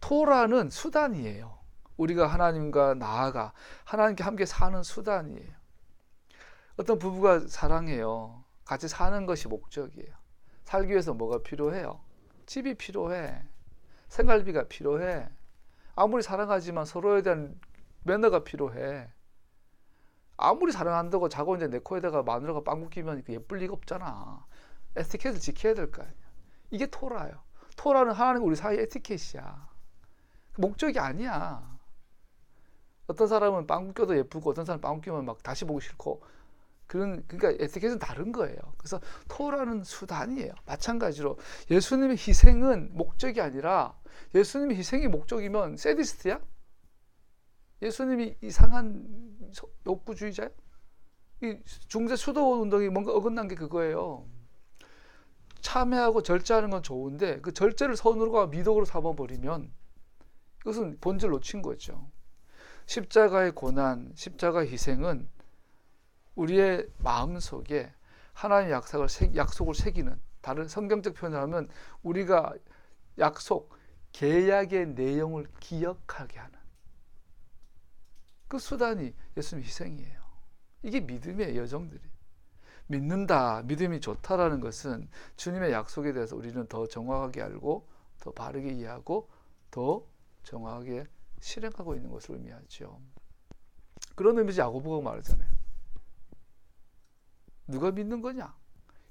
토라는 수단이에요. 우리가 하나님과 나아가 하나님께 함께 사는 수단이에요. 어떤 부부가 사랑해요. 같이 사는 것이 목적이에요. 살기 위해서 뭐가 필요해요? 집이 필요해. 생활비가 필요해. 아무리 사랑하지만 서로에 대한 매너가 필요해. 아무리 사랑한다고 자고 이제 내 코에다가 마누라가 빵 끼면 예쁠 리가 없잖아. 에티켓을 지켜야 될 거 아니야. 이게 토라예요. 토라는 하나님과 우리 사이의 에티켓이야. 목적이 아니야. 어떤 사람은 빵 껴도 예쁘고 어떤 사람은 빵 끼면 막 다시 보기 싫고 그러니까 에티켓은 다른 거예요. 그래서 토라는 수단이에요. 마찬가지로 예수님의 희생은 목적이 아니라, 예수님의 희생이 목적이면 세디스트야? 예수님이 이상한 욕구주의자야? 이 중세 수도 운동이 뭔가 어긋난 게 그거예요. 참회하고 절제하는 건 좋은데 그 절제를 선으로가 미덕으로 삼아버리면 이것은 본질을 놓친 거죠. 십자가의 고난, 십자가의 희생은 우리의 마음속에 하나님의 약속을 새기는, 다른 성경적 표현을 하면 우리가 약속, 계약의 내용을 기억하게 하는 그 수단이 예수님의 희생이에요. 이게 믿음의 여정들이. 믿는다, 믿음이 좋다라는 것은 주님의 약속에 대해서 우리는 더 정확하게 알고 더 바르게 이해하고 더 정확하게 실행하고 있는 것을 의미하죠. 그런 의미에서 야고보가 말하잖아요. 누가 믿는 거냐?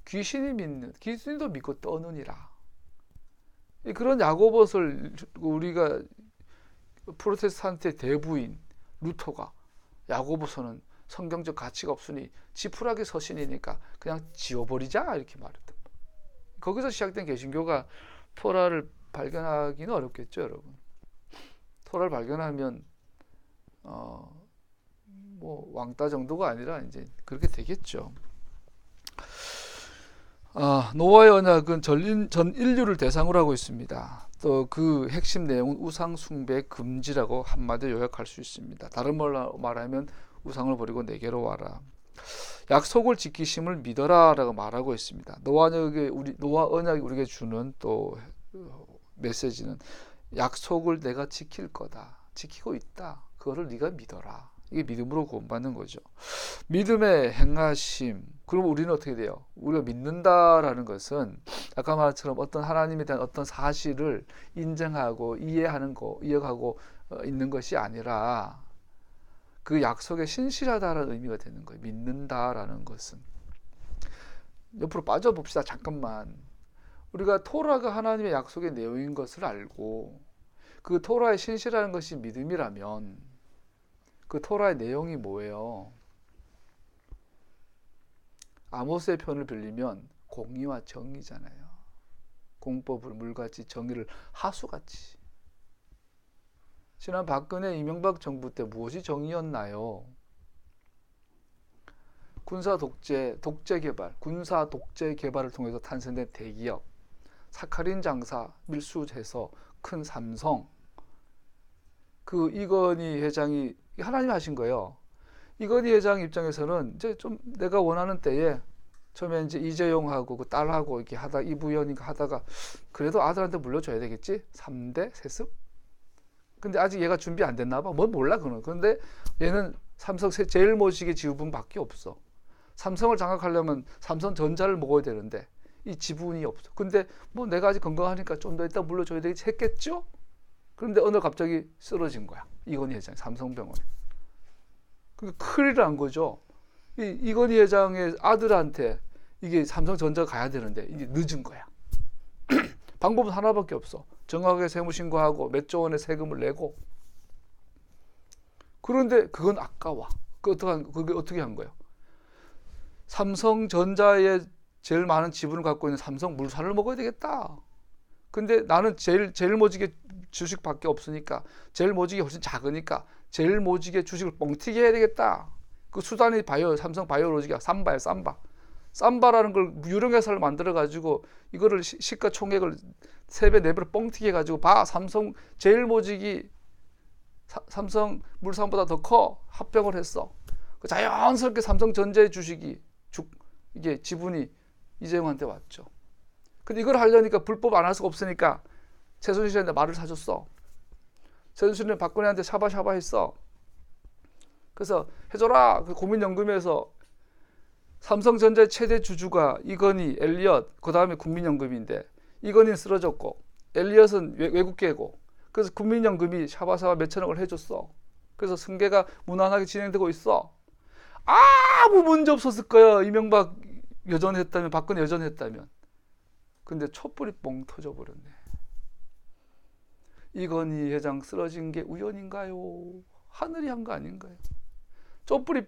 귀신도 믿고 떠느니라. 그런 야고보서를 우리가 프로테스탄트의 대부인 루터가 야고보서는 성경적 가치가 없으니 지푸라기 서신이니까 그냥 지워버리자 이렇게 말했던 거예요. 거기서 시작된 개신교가 토라를 발견하기는 어렵겠죠, 여러분. 토라를 발견하면 뭐 왕따 정도가 아니라 이제 그렇게 되겠죠. 노아의 언약은 전 인류를 대상으로 하고 있습니다. 또 그 핵심 내용은 우상 숭배 금지라고 한마디로 요약할 수 있습니다. 다른 말로 말하면 우상을 버리고 내게로 와라. 약속을 지키심을 믿어라라고 말하고 있습니다. 노아 언약이 우리에게 주는 또 메시지는 약속을 내가 지킬 거다. 지키고 있다. 그거를 네가 믿어라. 이게 믿음으로 구원받는 거죠. 믿음의 행하심. 그럼 우리는 어떻게 돼요? 우리가 믿는다라는 것은 아까 말처럼 어떤 하나님에 대한 어떤 사실을 인정하고 이해하는 거, 이해하고 있는 것이 아니라 그 약속에 신실하다라는 의미가 되는 거예요. 믿는다라는 것은. 옆으로 빠져봅시다. 잠깐만. 우리가 토라가 하나님의 약속의 내용인 것을 알고 그 토라에 신실하는 것이 믿음이라면 그 토라의 내용이 뭐예요? 아모스의 표현을 빌리면 공의와 정의잖아요. 공법을 물같이, 정의를 하수같이. 지난 박근혜 이명박 정부 때 무엇이 정의였나요? 군사 독재 개발을 통해서 탄생된 대기업, 사카린 장사, 밀수해서 큰 삼성, 그 이건희 회장이 하나님이 하신 거예요. 이건희 회장 입장에서는 이제 좀 내가 원하는 때에 처음에 이제 이재용하고 그 딸하고 이렇게 하다 이부연인가 하다가 그래도 아들한테 물려줘야 되겠지? 3대 세습? 근데 아직 얘가 준비 안 됐나 봐. 뭐 몰라 그는. 그런데 얘는 삼성 제일 모직의 지분밖에 없어. 삼성을 장악하려면 삼성전자를 먹어야 되는데 이 지분이 없어. 근데 뭐 내가 아직 건강하니까 좀 더 이따 물려줘야 되겠지 했겠죠? 그런데 어느 날 갑자기 쓰러진 거야. 이건희 회장이 삼성병원에. 그러니까 큰일 난 거죠. 이건희 회장의 아들한테 이게 삼성전자 가야 되는데 이제 늦은 거야. 방법은 하나밖에 없어. 정확하게 세무신고하고 몇 조 원의 세금을 내고. 그런데 그건 아까워. 그게 어떻게 한 거예요? 삼성전자에 제일 많은 지분을 갖고 있는 삼성물산을 먹어야 되겠다. 근데 나는 제일 모직의 주식밖에 없으니까, 제일 모직이 훨씬 작으니까 제일 모직의 주식을 뻥튀기 해야 되겠다. 그 수단이 삼성 바이오로직이야. 삼바라는 걸 유령회사를 만들어 가지고 이거를 시가총액을 3배 4배로 뻥튀기 해 가지고 삼성 제일 모직이 삼성 물산보다 더 커. 합병을 했어. 자연스럽게 삼성전자의 주식이 이게 지분이 이재용한테 왔죠. 근데 이걸 하려니까 불법 안 할 수가 없으니까 최순실한테 말을 사줬어. 최순실은 박근혜한테 샤바샤바 했어. 그래서 해줘라. 그 국민연금에서 삼성전자의 최대 주주가 이건희, 엘리엇, 그 다음에 국민연금인데 이건희는 쓰러졌고 엘리엇은 외국계고, 그래서 국민연금이 샤바샤바 몇천억을 해줬어. 그래서 승계가 무난하게 진행되고 있어. 아무 문제 없었을 거야. 이명박 여전했다면, 박근혜 여전했다면. 근데 촛불이 뻥 터져버렸네. 이건희 회장 쓰러진 게 우연인가요? 하늘이 한 거 아닌가요? 촛불이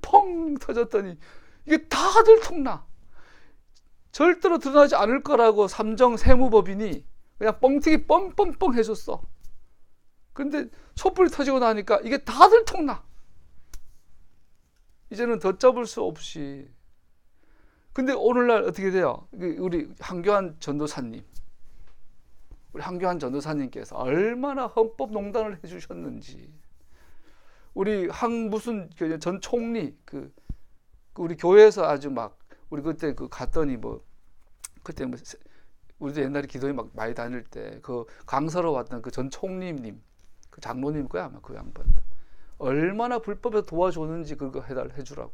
펑 터졌더니 이게 다들 통나. 절대로 드러나지 않을 거라고 삼정 세무법인이 그냥 뻥튀기 뻥뻥뻥 해줬어. 근데 촛불이 터지고 나니까 이게 다들 통나. 이제는 덧잡을 수 없이. 근데 오늘날 어떻게 돼요? 우리 한교안 전도사님께서 얼마나 헌법농단을 해주셨는지. 우리 무슨 전 총리 우리 교회에서 아주 막 우리 그때 갔더니 그때 우리도 옛날에 기도회 막 많이 다닐 때 그 강사로 왔던 그 전 총리님, 그 장로님 거야 아마 그 양반도 얼마나 불법에 도와줬는지 그거 해주라고.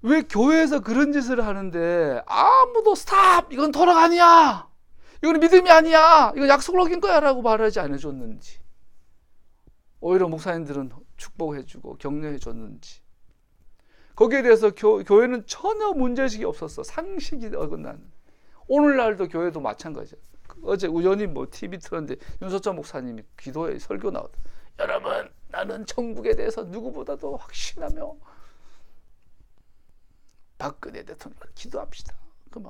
왜 교회에서 그런 짓을 하는데 아무도 스탑! 이건 도락 아니야! 이건 믿음이 아니야! 이건 약속을 어긴 거야! 라고 말하지 않아줬는지, 오히려 목사님들은 축복해주고 격려해줬는지, 거기에 대해서 교회는 전혀 문제의식이 없었어. 상식이 어긋나는. 오늘날도 교회도 마찬가지야. 어제 우연히 TV 틀었는데 윤석천 목사님이 기도에 설교 나왔다. 여러분, 나는 천국에 대해서 누구보다도 확신하며 박근혜 대통령 기도합시다. 근데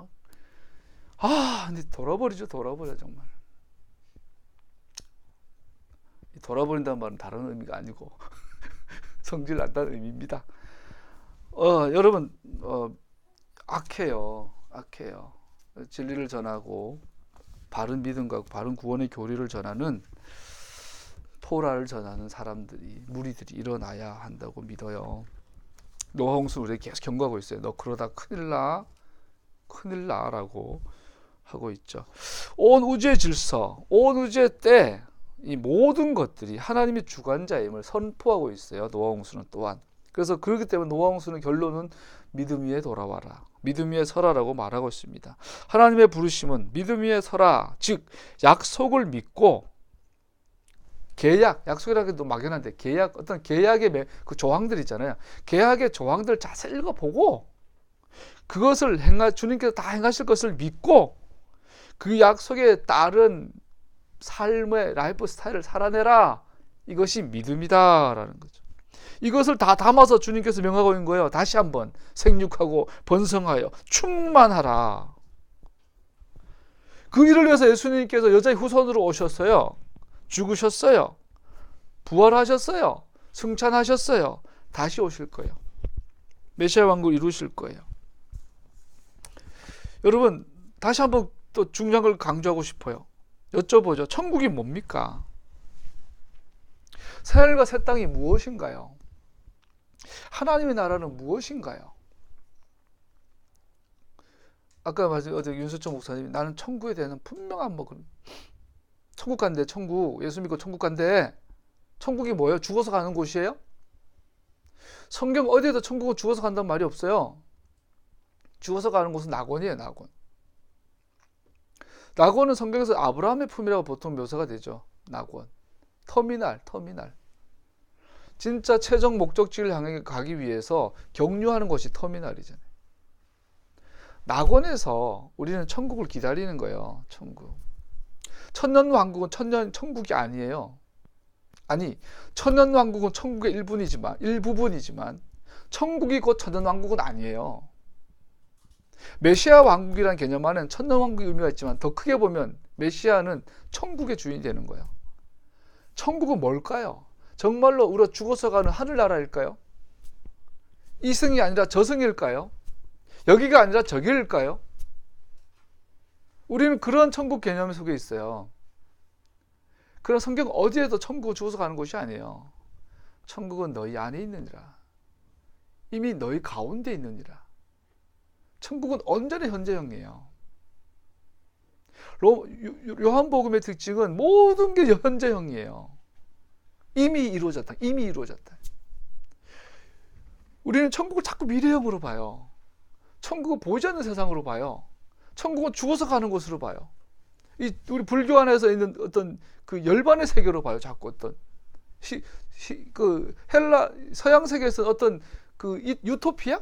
돌아버려 정말. 돌아버린다는 말은 다른 의미가 아니고 성질 난다는 의미입니다. 여러분, 악해요. 진리를 전하고 바른 믿음과 바른 구원의 교리를 전하는, 토라를 전하는 무리들이 일어나야 한다고 믿어요. 노홍수 우리에게 계속 경고하고 있어요. 너 그러다 큰일 나 라고 하고 있죠. 온 우주의 질서, 온 우주의 때, 이 모든 것들이 하나님의 주관자임을 선포하고 있어요. 노홍수는 또한. 그래서 그렇기 때문에 노홍수는 결론은 믿음 위에 돌아와라, 믿음 위에 서라라고 말하고 있습니다. 하나님의 부르심은 믿음 위에 서라, 즉 약속을 믿고, 약속이라고 해도 막연한데 어떤 계약의 그 조항들 있잖아요. 계약의 조항들 자세히 읽어보고 그것을 주님께서 다 행하실 것을 믿고 그 약속에 따른 삶의 라이프 스타일을 살아내라. 이것이 믿음이다라는 거죠. 이것을 다 담아서 주님께서 명하고 있는 거예요. 다시 한번 생육하고 번성하여 충만하라. 그 일을 위해서 예수님께서 여자의 후손으로 오셨어요. 죽으셨어요. 부활하셨어요. 승천하셨어요. 다시 오실 거예요. 메시아 왕국을 이루실 거예요. 여러분, 다시 한번 또 중요한 걸 강조하고 싶어요. 여쭤보죠. 천국이 뭡니까? 새하늘과 새 땅이 무엇인가요? 하나님의 나라는 무엇인가요? 아까 어제 윤수철 목사님이 나는 천국에 대한 분명한 천국 간대. 천국. 예수 믿고 천국 간대. 천국이 뭐예요? 죽어서 가는 곳이에요? 성경 어디에도 천국은 죽어서 간다는 말이 없어요. 죽어서 가는 곳은 낙원이에요. 낙원. 낙원은 성경에서 아브라함의 품이라고 보통 묘사가 되죠. 낙원. 터미널. 진짜 최종 목적지를 향해 가기 위해서 경유하는 것이 터미널이잖아요. 낙원에서 우리는 천국을 기다리는 거예요. 천국. 천년왕국은 천국이 아니에요. 아니, 천년왕국은 천국의 일부분이지만 천국이 곧 천년왕국은 아니에요. 메시아 왕국이라는 개념 안에는 천년왕국의 의미가 있지만 더 크게 보면 메시아는 천국의 주인이 되는 거예요. 천국은 뭘까요? 정말로 우리가 죽어서 가는 하늘나라일까요? 이승이 아니라 저승일까요? 여기가 아니라 저기일까요? 우리는 그런 천국 개념 속에 있어요. 그런 성경 어디에도 천국은 죽어서 가는 곳이 아니에요. 천국은 너희 안에 있느니라. 이미 너희 가운데 있느니라. 천국은 언제나 현재형이에요. 요한복음의 특징은 모든 게 현재형이에요. 이미 이루어졌다. 우리는 천국을 자꾸 미래형으로 봐요. 천국은 보이지 않는 세상으로 봐요. 천국은 죽어서 가는 곳으로 봐요. 우리 불교 안에서 있는 어떤 그 열반의 세계로 봐요. 자꾸 어떤 헬라 서양 세계에서 어떤 그 유토피아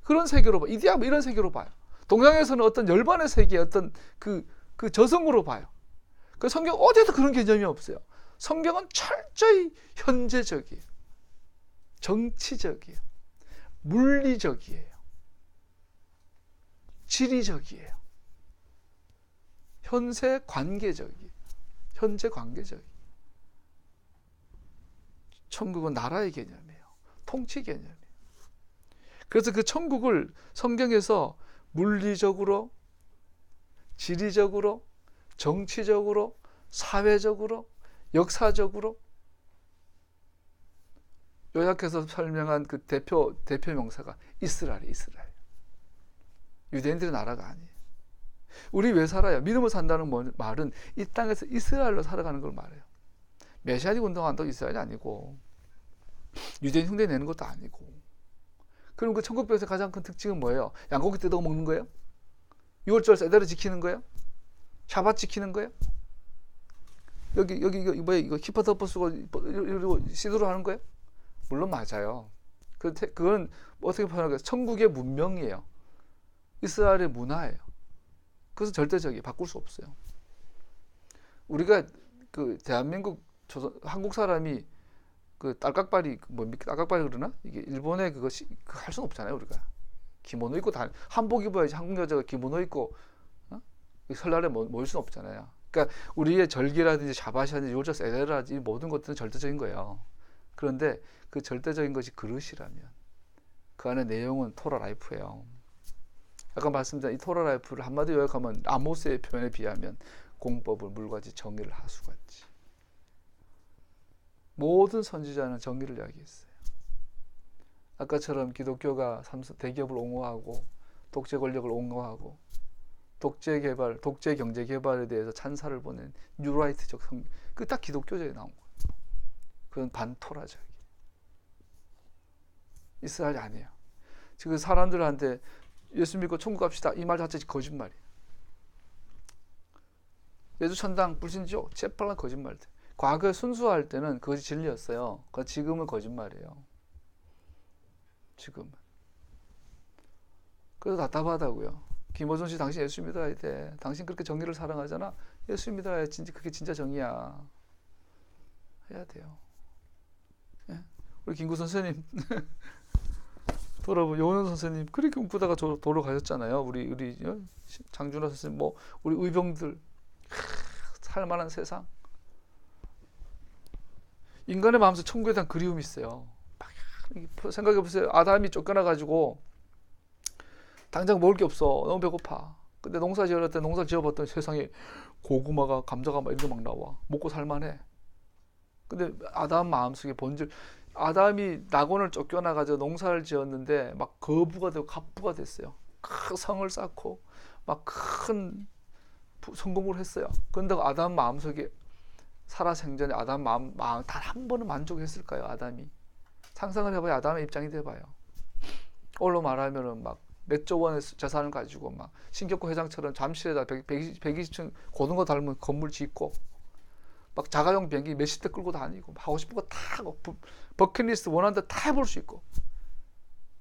그런 세계로 봐. 이데아 이런 세계로 봐요. 동양에서는 어떤 열반의 세계 어떤 그 저승으로 봐요. 그 성경 어디에도 그런 개념이 없어요. 성경은 철저히 현재적이에요. 정치적이에요. 물리적이에요. 지리적이에요. 현재 관계적이에요. 천국은 나라의 개념이에요. 통치 개념이에요. 그래서 그 천국을 성경에서 물리적으로, 지리적으로, 정치적으로, 사회적으로, 역사적으로 요약해서 설명한 그 대표 명사가 이스라엘이에요. 유대인들의 나라가 아니에요. 우리 왜 살아요? 믿음을 산다는 말은 이 땅에서 이스라엘로 살아가는 걸 말해요. 메시아닉 운동한다고 이스라엘이 아니고 유대인 흉내 내는 것도 아니고. 그럼 그 천국교회에서 가장 큰 특징은 뭐예요? 양고기 뜯어 먹는 거예요? 6월절 제대로 지키는 거예요? 샤밧 지키는 거예요? 여기 뭐야 이거 키파 덮어 쓰고 이러고 시도를 하는 거예요? 물론 맞아요. 그건 어떻게 표현할까요? 천국의 문명이에요. 이스라엘의 문화예요. 그래서 절대적이에요. 바꿀 수 없어요. 우리가 그 대한민국 한국 사람이 그 딸깍발이 딸깍발이 그러나 이게 일본의 그것이 할 수는 없잖아요. 우리가 기모노 입고 한복 입어야지. 한국 여자가 기모노 입고 설날에 모일 수는 없잖아요. 그러니까 우리의 절기라든지 샤바시라든지 요절 세레라든지 모든 것들은 절대적인 거예요. 그런데 그 절대적인 것이 그릇이라면 그 안에 내용은 토라 라이프예요. 아까 말씀드린 이 토라 라이프를 한마디로 요약하면 아모스의 표현에 비하면 공법을 물같이 정의를 하수같이. 모든 선지자는 정의를 이야기했어요. 아까처럼 기독교가 대기업을 옹호하고 독재 권력을 옹호하고 독재 경제 개발에 대해서 찬사를 보낸 뉴라이트적 그 딱 기독교적에 나온 거예요. 그건 반토라적이에요. 이스라엘이 아니에요. 지금 사람들한테 예수 믿고 천국 갑시다 이 말 자체 거짓말이에요. 예수천당 불신지옥 재빨란 거짓말들. 과거에 순수할 때는 그것이 진리였어요. 지금은 거짓말이에요. 지금은. 그래서 답답하다고요. 김호준 씨 당신 예수 믿어야 돼. 당신 그렇게 정의를 사랑하잖아. 예수 믿어야 그게 진짜 정의야. 해야 돼요. 예? 우리 김구 선생님 돌아보면 요원 선생님 그렇게 꿈꾸다가 도로 가셨잖아요. 우리 장준하 선생님 우리 의병들 살만한 세상. 인간의 마음속에 천국에 대한 그리움이 있어요. 생각해보세요. 아담이 쫓겨나가지고 당장 먹을 게 없어. 너무 배고파. 근데 농사 지을 때 농사 지어봤더니 세상에 고구마가 감자가 막 이런 게 막 나와. 먹고 살만해. 근데 아담 마음속에 본질, 아담이 낙원을 쫓겨나가지고 농사를 지었는데 막 거부가 되고 갑부가 됐어요. 큰 성을 쌓고 막 큰 성공을 했어요. 그런데 아담 마음속에 살아생전에 아담 마음 단 한 번은 만족했을까요? 아담이 상상을 해봐요. 아담의 입장이 돼봐요. 오늘로 말하면은 막 몇 조 원의 재산을 가지고 막 신격호 회장처럼 잠실에다 120층 고등어 닮은 건물 짓고 막 자가용 비행기 몇십 대 끌고 다니고 하고 싶은 거 다 버킷리스트 원하는 데 다 해볼 수 있고.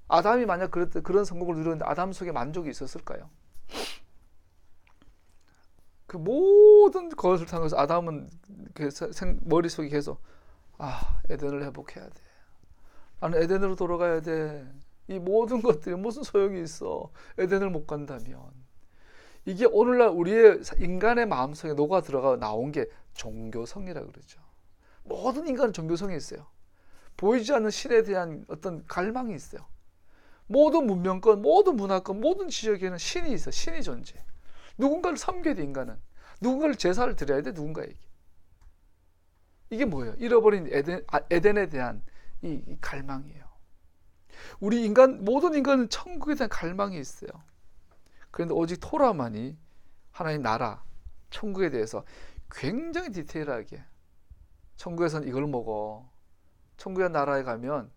아담이 만약 그런 성공을 누렸는데 아담 속에 만족이 있었을까요? 그 모든 것을 통해서 아담은 머릿속에 계속 에덴을 회복해야 돼. 나는 에덴으로 돌아가야 돼. 이 모든 것들이 무슨 소용이 있어. 에덴을 못 간다면. 이게 오늘날 우리의 인간의 마음속에 녹아 들어가 나온 게 종교성이라고 그러죠. 모든 인간은 종교성이 있어요. 보이지 않는 신에 대한 어떤 갈망이 있어요. 모든 문명권, 모든 문화권, 모든 지역에는 신이 있어. 신이 존재. 누군가를 섬겨야 돼. 인간은 누군가를 제사를 드려야 돼. 누군가에게. 이게 뭐예요? 잃어버린 에덴에 대한 이 갈망이에요. 우리 모든 인간은 천국에 대한 갈망이 있어요. 그런데 오직 토라만이 하나님 나라, 천국에 대해서 굉장히 디테일하게, 천국에서는 이걸 먹어, 천국의 나라에 가면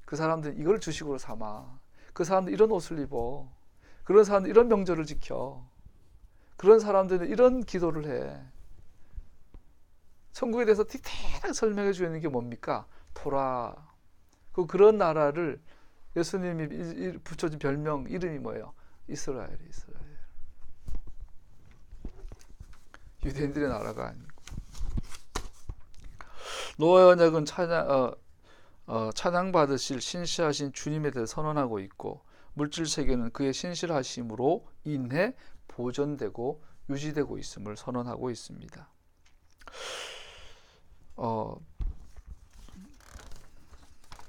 그 사람들은 이걸 주식으로 삼아, 그 사람들은 이런 옷을 입어, 그런 사람들은 이런 명절을 지켜, 그런 사람들은 이런 기도를 해. 천국에 대해서 디테일하게 설명해 주는 게 뭡니까? 토라. 그런 나라를 예수님이 붙여준 별명 이름이 뭐예요? 이스라엘. 유대인들의 나라가 아니고. 노아의 언약은 찬양 받으실 신실하신 주님에 대해 선언하고 있고, 물질 세계는 그의 신실하심으로 인해 보존되고 유지되고 있음을 선언하고 있습니다.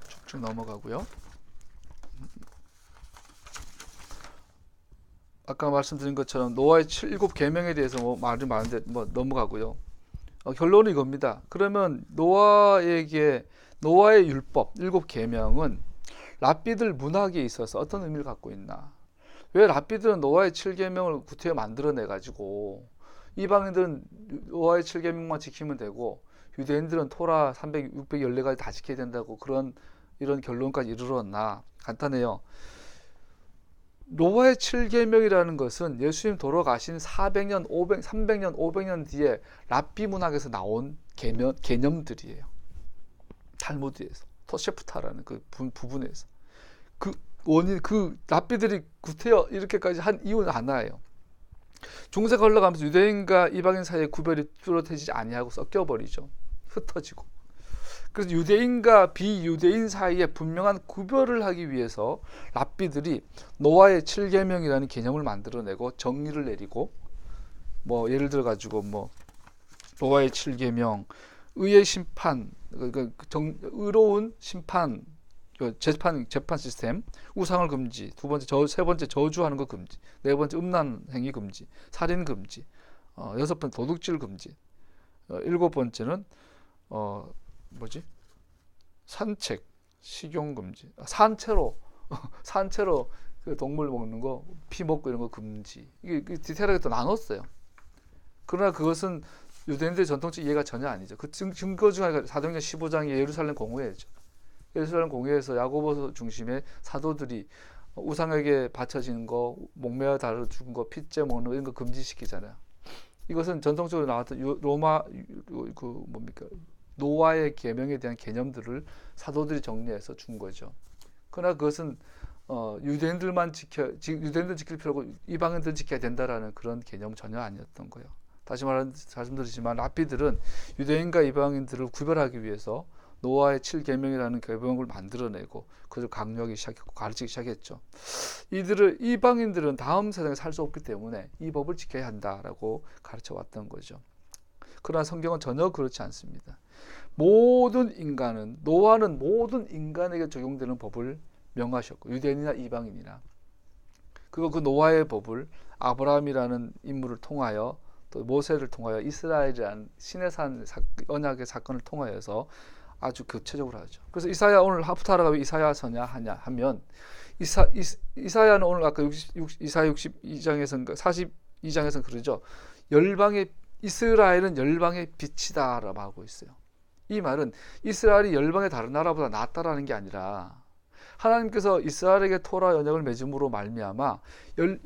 쭉쭉 넘어가고요. 아까 말씀드린 것처럼 노아의 7계명에 대해서 말이 많은데 넘어가고요. 결론은 이겁니다. 그러면 노아의 율법 7계명은 랍비들 문학에 있어서 어떤 의미를 갖고 있나? 왜 랍비들은 노아의 7계명을 구태여 만들어내 가지고 이방인들은 노아의 7계명만 지키면 되고 유대인들은 토라 300, 614가지 다 지켜야 된다고 이런 결론까지 이르렀나? 간단해요. 노아의 7계명이라는 것은 예수님 돌아가신 300년, 500년 뒤에 랍비 문학에서 나온 개념들이에요. 탈무드에서, 토셰프타라는 그 부분에서. 랍비들이 구태여 이렇게까지 한 이유는 하나예요. 중세가 흘러가면서 유대인과 이방인 사이의 구별이 뚜렷해지지 아니하고 섞여버리죠. 흩어지고. 그래서 유대인과 비유대인 사이에 분명한 구별을 하기 위해서 랍비들이 노아의 7계명이라는 개념을 만들어내고 정의를 내리고, 예를 들어 가지고 노아의 7계명, 의의 심판, 의로운 심판, 재판 시스템, 우상을 금지, 세 번째 저주하는 거 금지, 네 번째 음란 행위 금지, 살인 금지, 여섯 번째 도둑질 금지, 일곱 번째는 산책, 식용 금지, 산채로 그 동물 먹는 거, 피 먹고 이런 거 금지. 이게 디테일하게 또 나눴어요. 그러나 그것은 유대인들의 전통적 이해가 전혀 아니죠. 그 증거 중 하나가 사도행전 15장의 예루살렘 공회죠. 예루살렘 공회에서 야고보 중심의 사도들이 우상에게 바쳐지는 거, 목매어 다려 죽은 거, 핏째 먹는 거 이런 거 금지시키잖아요. 이것은 전통적으로 나왔던 노아의 계명에 대한 개념들을 사도들이 정리해서 준 거죠. 그러나 그것은 유대인들 지킬 필요고 이방인들 지켜야 된다라는 그런 개념 전혀 아니었던 거예요. 다시 말씀드리지만 랍비들은 유대인과 이방인들을 구별하기 위해서 노아의 7계명이라는 계명을 만들어내고 그것을 강요하기 시작했고 가르치기 시작했죠. 이방인들은 다음 세상에 살 수 없기 때문에 이 법을 지켜야 한다라고 가르쳐 왔던 거죠. 그러나 성경은 전혀 그렇지 않습니다. 노아는 모든 인간에게 적용되는 법을 명하셨고, 유대인이나 이방인이나, 그 노아의 법을 아브라함이라는 인물을 통하여, 또 모세를 통하여, 이스라엘이라는 신의 언약의 사건을 통하여서 아주 구체적으로 하죠. 그래서 오늘 하프타라가 왜 이사야서냐 하면, 이사야는 오늘 아까 이사야 62장에서 42장에서는 그러죠. 열방의 이스라엘은 열방의 빛이다라고 하고 있어요. 이 말은 이스라엘이 열방의 다른 나라보다 낫다라는 게 아니라 하나님께서 이스라엘에게 토라 언약을 맺음으로 말미암아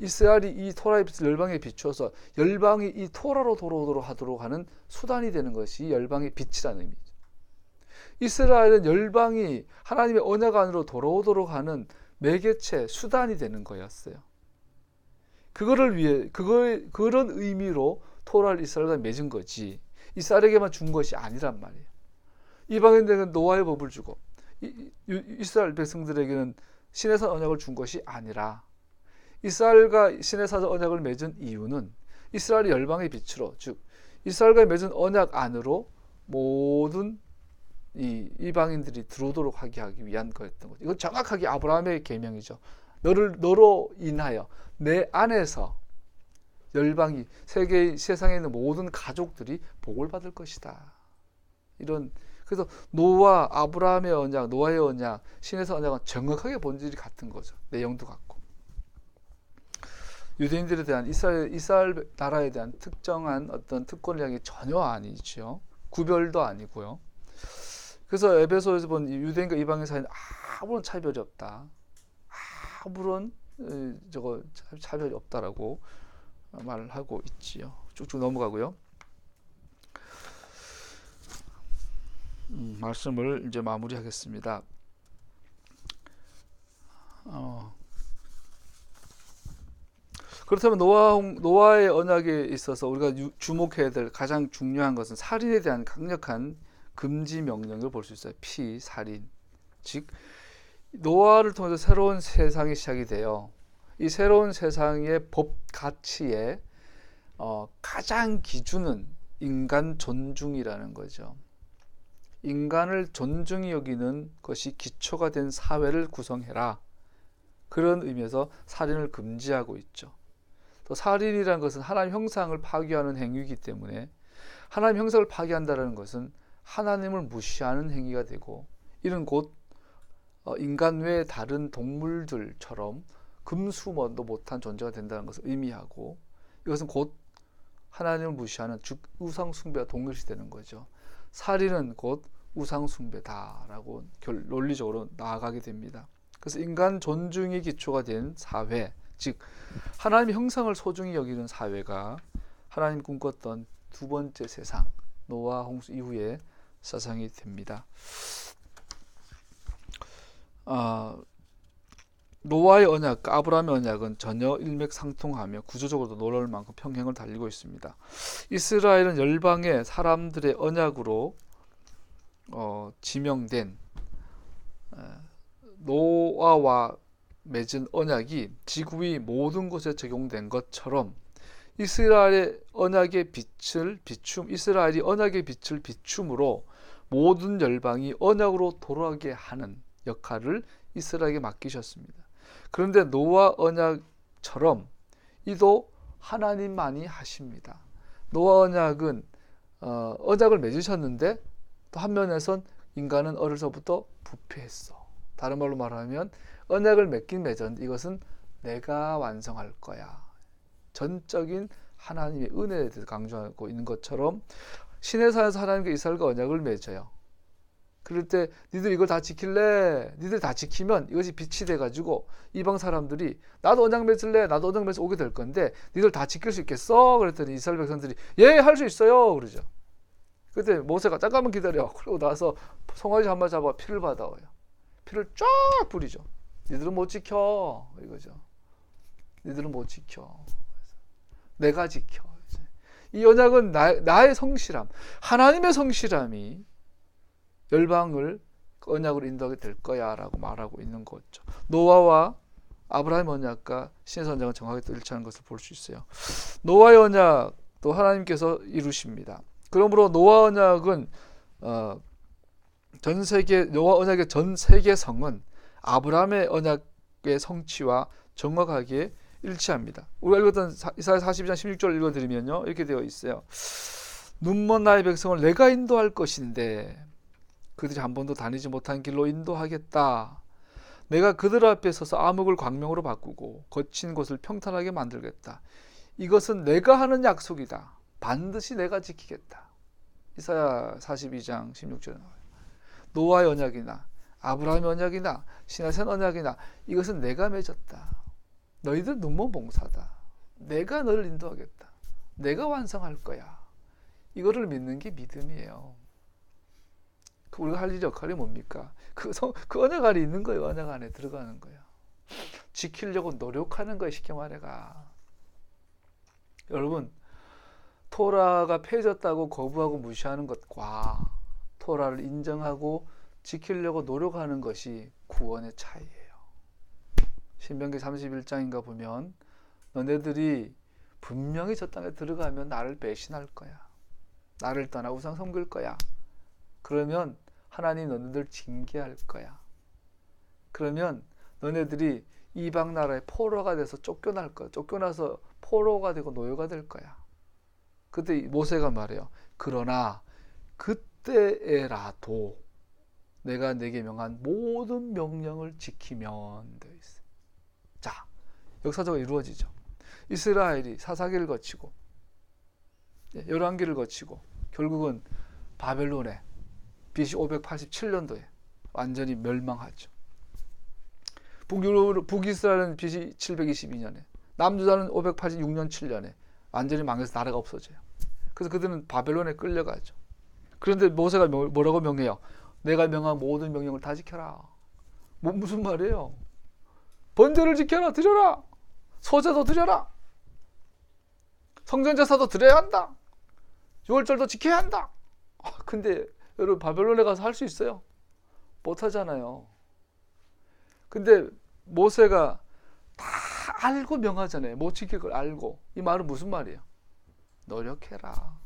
이스라엘이 이 토라의 빛을 열방에 비추어서 열방이 이 토라로 돌아오도록 하도록 하는 수단이 되는 것이 열방의 빛이라는 의미죠. 이스라엘은 열방이 하나님의 언약 안으로 돌아오도록 하는 매개체, 수단이 되는 거였어요. 그거를 위해 그런 의미로 토라를 이스라엘과 맺은 거지 이스라엘에게만 준 것이 아니란 말이에요. 이방인들에게는 노아의 법을 주고 이스라엘 백성들에게는 시내산 언약을 준 것이 아니라 이스라엘과 시내산 언약을 맺은 이유는 이스라엘이 열방의 빛으로, 즉 이스라엘과 맺은 언약 안으로 모든 이방인들이 들어오도록 하기 위한 거였던 거죠. 이건 정확하게 아브라함의 계명이죠. 너로 인하여 내 안에서 열방이 세상에 있는 모든 가족들이 복을 받을 것이다. 그래서 노아, 아브라함의 언약, 노아의 언약, 신에서 언약은 정확하게 본질이 같은 거죠. 내용도 같고. 유대인들에 대한 이스라엘 나라에 대한 특정한 어떤 특권을 향해 전혀 아니죠. 구별도 아니고요. 그래서 에베소에서 본 유대인과 이방인 사이는 아무런 차별이 없다. 아무런 차별이 없다라고 말을 하고 있지요. 쭉쭉 넘어가고요. 말씀을 이제 마무리하겠습니다. 그렇다면 노아의 언약에 있어서 우리가 주목해야 될 가장 중요한 것은 살인에 대한 강력한 금지 명령을 볼 수 있어요. 살인. 즉 노아를 통해서 새로운 세상이 시작이 돼요. 이 새로운 세상의 법 가치의 가장 기준은 인간 존중이라는 거죠. 인간을 존중히 여기는 것이 기초가 된 사회를 구성해라. 그런 의미에서 살인을 금지하고 있죠. 또 살인이라는 것은 하나님 형상을 파괴하는 행위이기 때문에 하나님 형상을 파괴한다는 것은 하나님을 무시하는 행위가 되고 이는 곧 인간 외의 다른 동물들처럼 금수먼도 못한 존재가 된다는 것을 의미하고 이것은 곧 하나님을 무시하는 즉 우상숭배와 동일시 되는 거죠. 살인은 곧 우상숭배다라고 논리적으로 나아가게 됩니다. 그래서 인간 존중이 기초가 된 사회, 즉 하나님의 형상을 소중히 여기는 사회가 하나님 꿈꿨던 두 번째 세상, 노아 홍수 이후의 세상이 됩니다. 노아의 언약과 아브라함의 언약은 전혀 일맥상통하며 구조적으로도 놀라울 만큼 평행을 달리고 있습니다. 이스라엘은 열방의 사람들의 언약으로 지명된 노아와 맺은 언약이 지구의 모든 곳에 적용된 것처럼 이스라엘이 언약의 빛을 비춤으로 모든 열방이 언약으로 돌아가게 하는 역할을 이스라엘에게 맡기셨습니다. 그런데 노아 언약처럼 이도 하나님만이 하십니다. 노아 언약은 언약을 맺으셨는데 또 한면에선 인간은 어려서부터 부패했어. 다른 말로 말하면 언약을 맺었는데 이것은 내가 완성할 거야. 전적인 하나님의 은혜에 대해서 강조하고 있는 것처럼 시내산에서 하나님과 이스라엘과 언약을 맺어요. 그럴 때 니들 이걸 다 지킬래? 니들 다 지키면 이것이 빛이 돼가지고 이방 사람들이 나도 언약 맺을래? 나도 언약 맺어 오게 될 건데 니들 다 지킬 수 있겠어? 그랬더니 이스라엘 백성들이 예, 할 수 있어요. 그러죠. 그때 모세가 잠깐만 기다려. 그러고 나서 송아지 한 마리 잡아 피를 받아와요. 피를 쫙 뿌리죠. 니들은 못 지켜. 이거죠. 니들은 못 지켜. 내가 지켜. 이 언약은 나의 성실함, 하나님의 성실함이 열방을 언약으로 인도하게 될 거야 라고 말하고 있는 거죠. 노아와 아브라함의 언약과 신의 언약은 정확하게 일치하는 것을 볼 수 있어요. 노아의 언약도 하나님께서 이루십니다. 그러므로 노아 언약은 노아 언약의 전 세계성은 아브라함의 언약의 성취와 정확하게 일치합니다. 우리가 읽었던 이사야 42장 16절 읽어드리면요 이렇게 되어 있어요. 눈먼 나의 백성을 내가 인도할 것인데 그들이 한 번도 다니지 못한 길로 인도하겠다. 내가 그들 앞에 서서 암흑을 광명으로 바꾸고 거친 곳을 평탄하게 만들겠다. 이것은 내가 하는 약속이다. 반드시 내가 지키겠다. 이사야 42장 16절에 나와요. 노아의 언약이나 아브라함의 언약이나 신하선 언약이나 이것은 내가 맺었다. 너희들 눈먼 봉사다. 내가 너를 인도하겠다. 내가 완성할 거야. 이거를 믿는 게 믿음이에요. 우리가 할 일 역할이 뭡니까? 그 언약 안에 있는 거예요. 언약 안에 들어가는 거예요. 지키려고 노력하는 거예요. 쉽게 말해가. 여러분, 토라가 폐해졌다고 거부하고 무시하는 것과 토라를 인정하고 지키려고 노력하는 것이 구원의 차이예요. 신명기 31장인가 보면 너네들이 분명히 저 땅에 들어가면 나를 배신할 거야. 나를 떠나 우상 섬길 거야. 그러면 하나님 너네들 징계할 거야. 그러면 너네들이 이방 나라의 포로가 돼서 쫓겨날 거야. 쫓겨나서 포로가 되고 노예가 될 거야. 그때 모세가 말해요. 그러나 그때에라도 내가 내게 명한 모든 명령을 지키면 되어 있어요. 자, 역사적으로 이루어지죠. 이스라엘이 사사기를 거치고 열왕기를 거치고 결국은 바벨론에 BC 587년도에 완전히 멸망하죠. 북이스라엘은 BC 722년에, 남유다는 586년 7년에 완전히 망해서 나라가 없어져요. 그래서 그들은 바벨론에 끌려가죠. 그런데 모세가 뭐라고 명해요? 내가 명한 모든 명령을 다 지켜라. 무슨 말이에요? 번제를 지켜라, 드려라. 소제도 드려라. 성전제사도 드려야 한다. 유월절도 지켜야 한다. 근데 여러분 바벨론에 가서 할 수 있어요? 못하잖아요. 근데 모세가 다 알고 명하잖아요. 못 지킬 걸 알고. 이 말은 무슨 말이에요? 노력해라.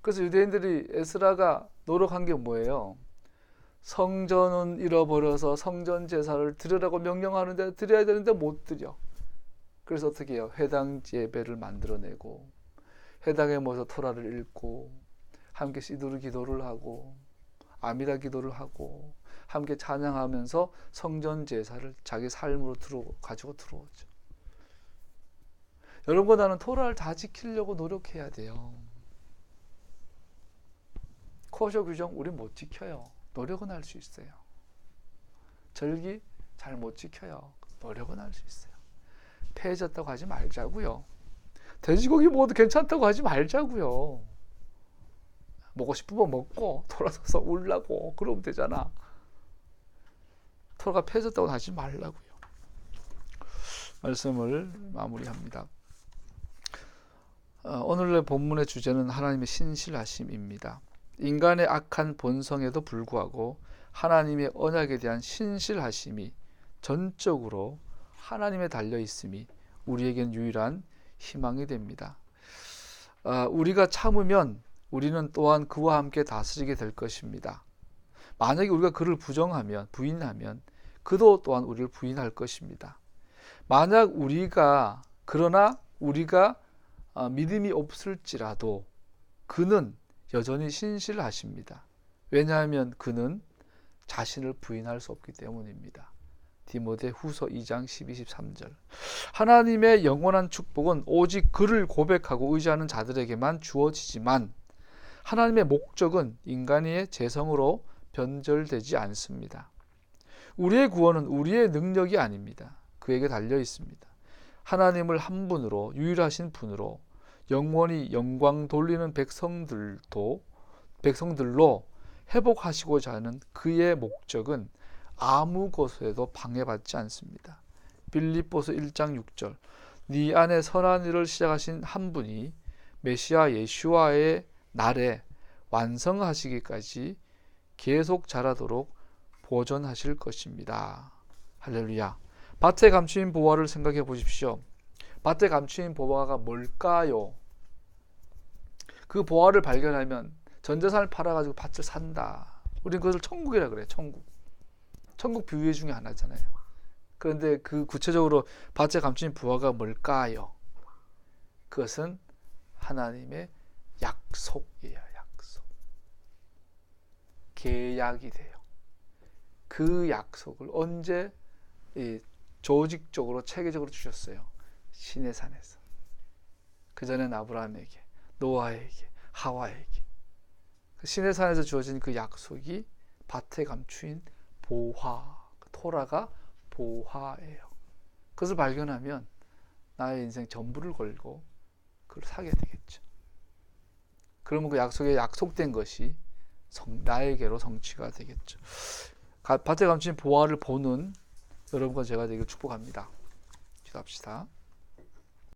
그래서 유대인들이 에스라가 노력한 게 뭐예요? 성전은 잃어버려서 성전 제사를 드리라고 명령하는데 드려야 되는데 못 드려. 그래서 어떻게 해요? 회당 예배를 만들어내고 회당에 모여서 토라를 읽고 함께 시드루 기도를 하고 아미다 기도를 하고 함께 찬양하면서 성전 제사를 자기 삶으로 가지고 들어오죠. 여러분과 나는 토라를 다 지키려고 노력해야 돼요. 코셔 규정 우리 못 지켜요. 노력은 할 수 있어요. 절기 잘 못 지켜요. 노력은 할 수 있어요. 폐해졌다고 하지 말자고요. 돼지고기 먹어도 괜찮다고 하지 말자고요. 먹고 싶으면 먹고 돌아서서 울라고 그러면 되잖아. 토라가 폐해졌다고 하지 말라고요. 말씀을 마무리합니다. 오늘의 본문의 주제는 하나님의 신실하심입니다. 인간의 악한 본성에도 불구하고 하나님의 언약에 대한 신실하심이 전적으로 하나님에 달려 있음이 우리에겐 유일한 희망이 됩니다. 우리가 참으면 우리는 또한 그와 함께 다스리게 될 것입니다. 만약에 우리가 그를 부인하면 그도 또한 우리를 부인할 것입니다. 그러나 우리가 믿음이 없을지라도 그는 여전히 신실하십니다. 왜냐하면 그는 자신을 부인할 수 없기 때문입니다. 디모데 후서 2장 12, 13절. 하나님의 영원한 축복은 오직 그를 고백하고 의지하는 자들에게만 주어지지만 하나님의 목적은 인간의 재성으로 변절되지 않습니다. 우리의 구원은 우리의 능력이 아닙니다. 그에게 달려 있습니다. 하나님을 한 분으로, 유일하신 분으로 영원히 영광 돌리는 백성들로 회복하시고자 하는 그의 목적은 아무 것에도 방해받지 않습니다. 빌립보서 1장 6절. 네 안에 선한 일을 시작하신 한 분이 메시아 예수와의 날에 완성하시기까지 계속 자라도록 보존하실 것입니다. 할렐루야. 밭에 감추인 보화를 생각해 보십시오. 밭에 감추인 보화가 뭘까요? 그 보화를 발견하면 전 재산을 팔아가지고 밭을 산다. 우리는 그것을 천국이라 그래요. 천국 비유 중에 하나잖아요. 그런데 그 구체적으로 밭에 감추인 보화가 뭘까요? 그것은 하나님의 약속이에요. 약속. 계약이 돼요. 그 약속을 언제 조직적으로 체계적으로 주셨어요? 시내산에서. 그전엔 아브라함에게, 노아에게, 하와에게. 시내산에서 주어진 그 약속이 밭에 감추인 보화, 토라가 보화예요. 그것을 발견하면 나의 인생 전부를 걸고 그걸 사게 되겠죠. 그러면 그 약속에 약속된 것이 나에게로 성취가 되겠죠. 밭에 감추인 보화를 보는 여러분과 제가 되길 축복합니다. 기도합시다.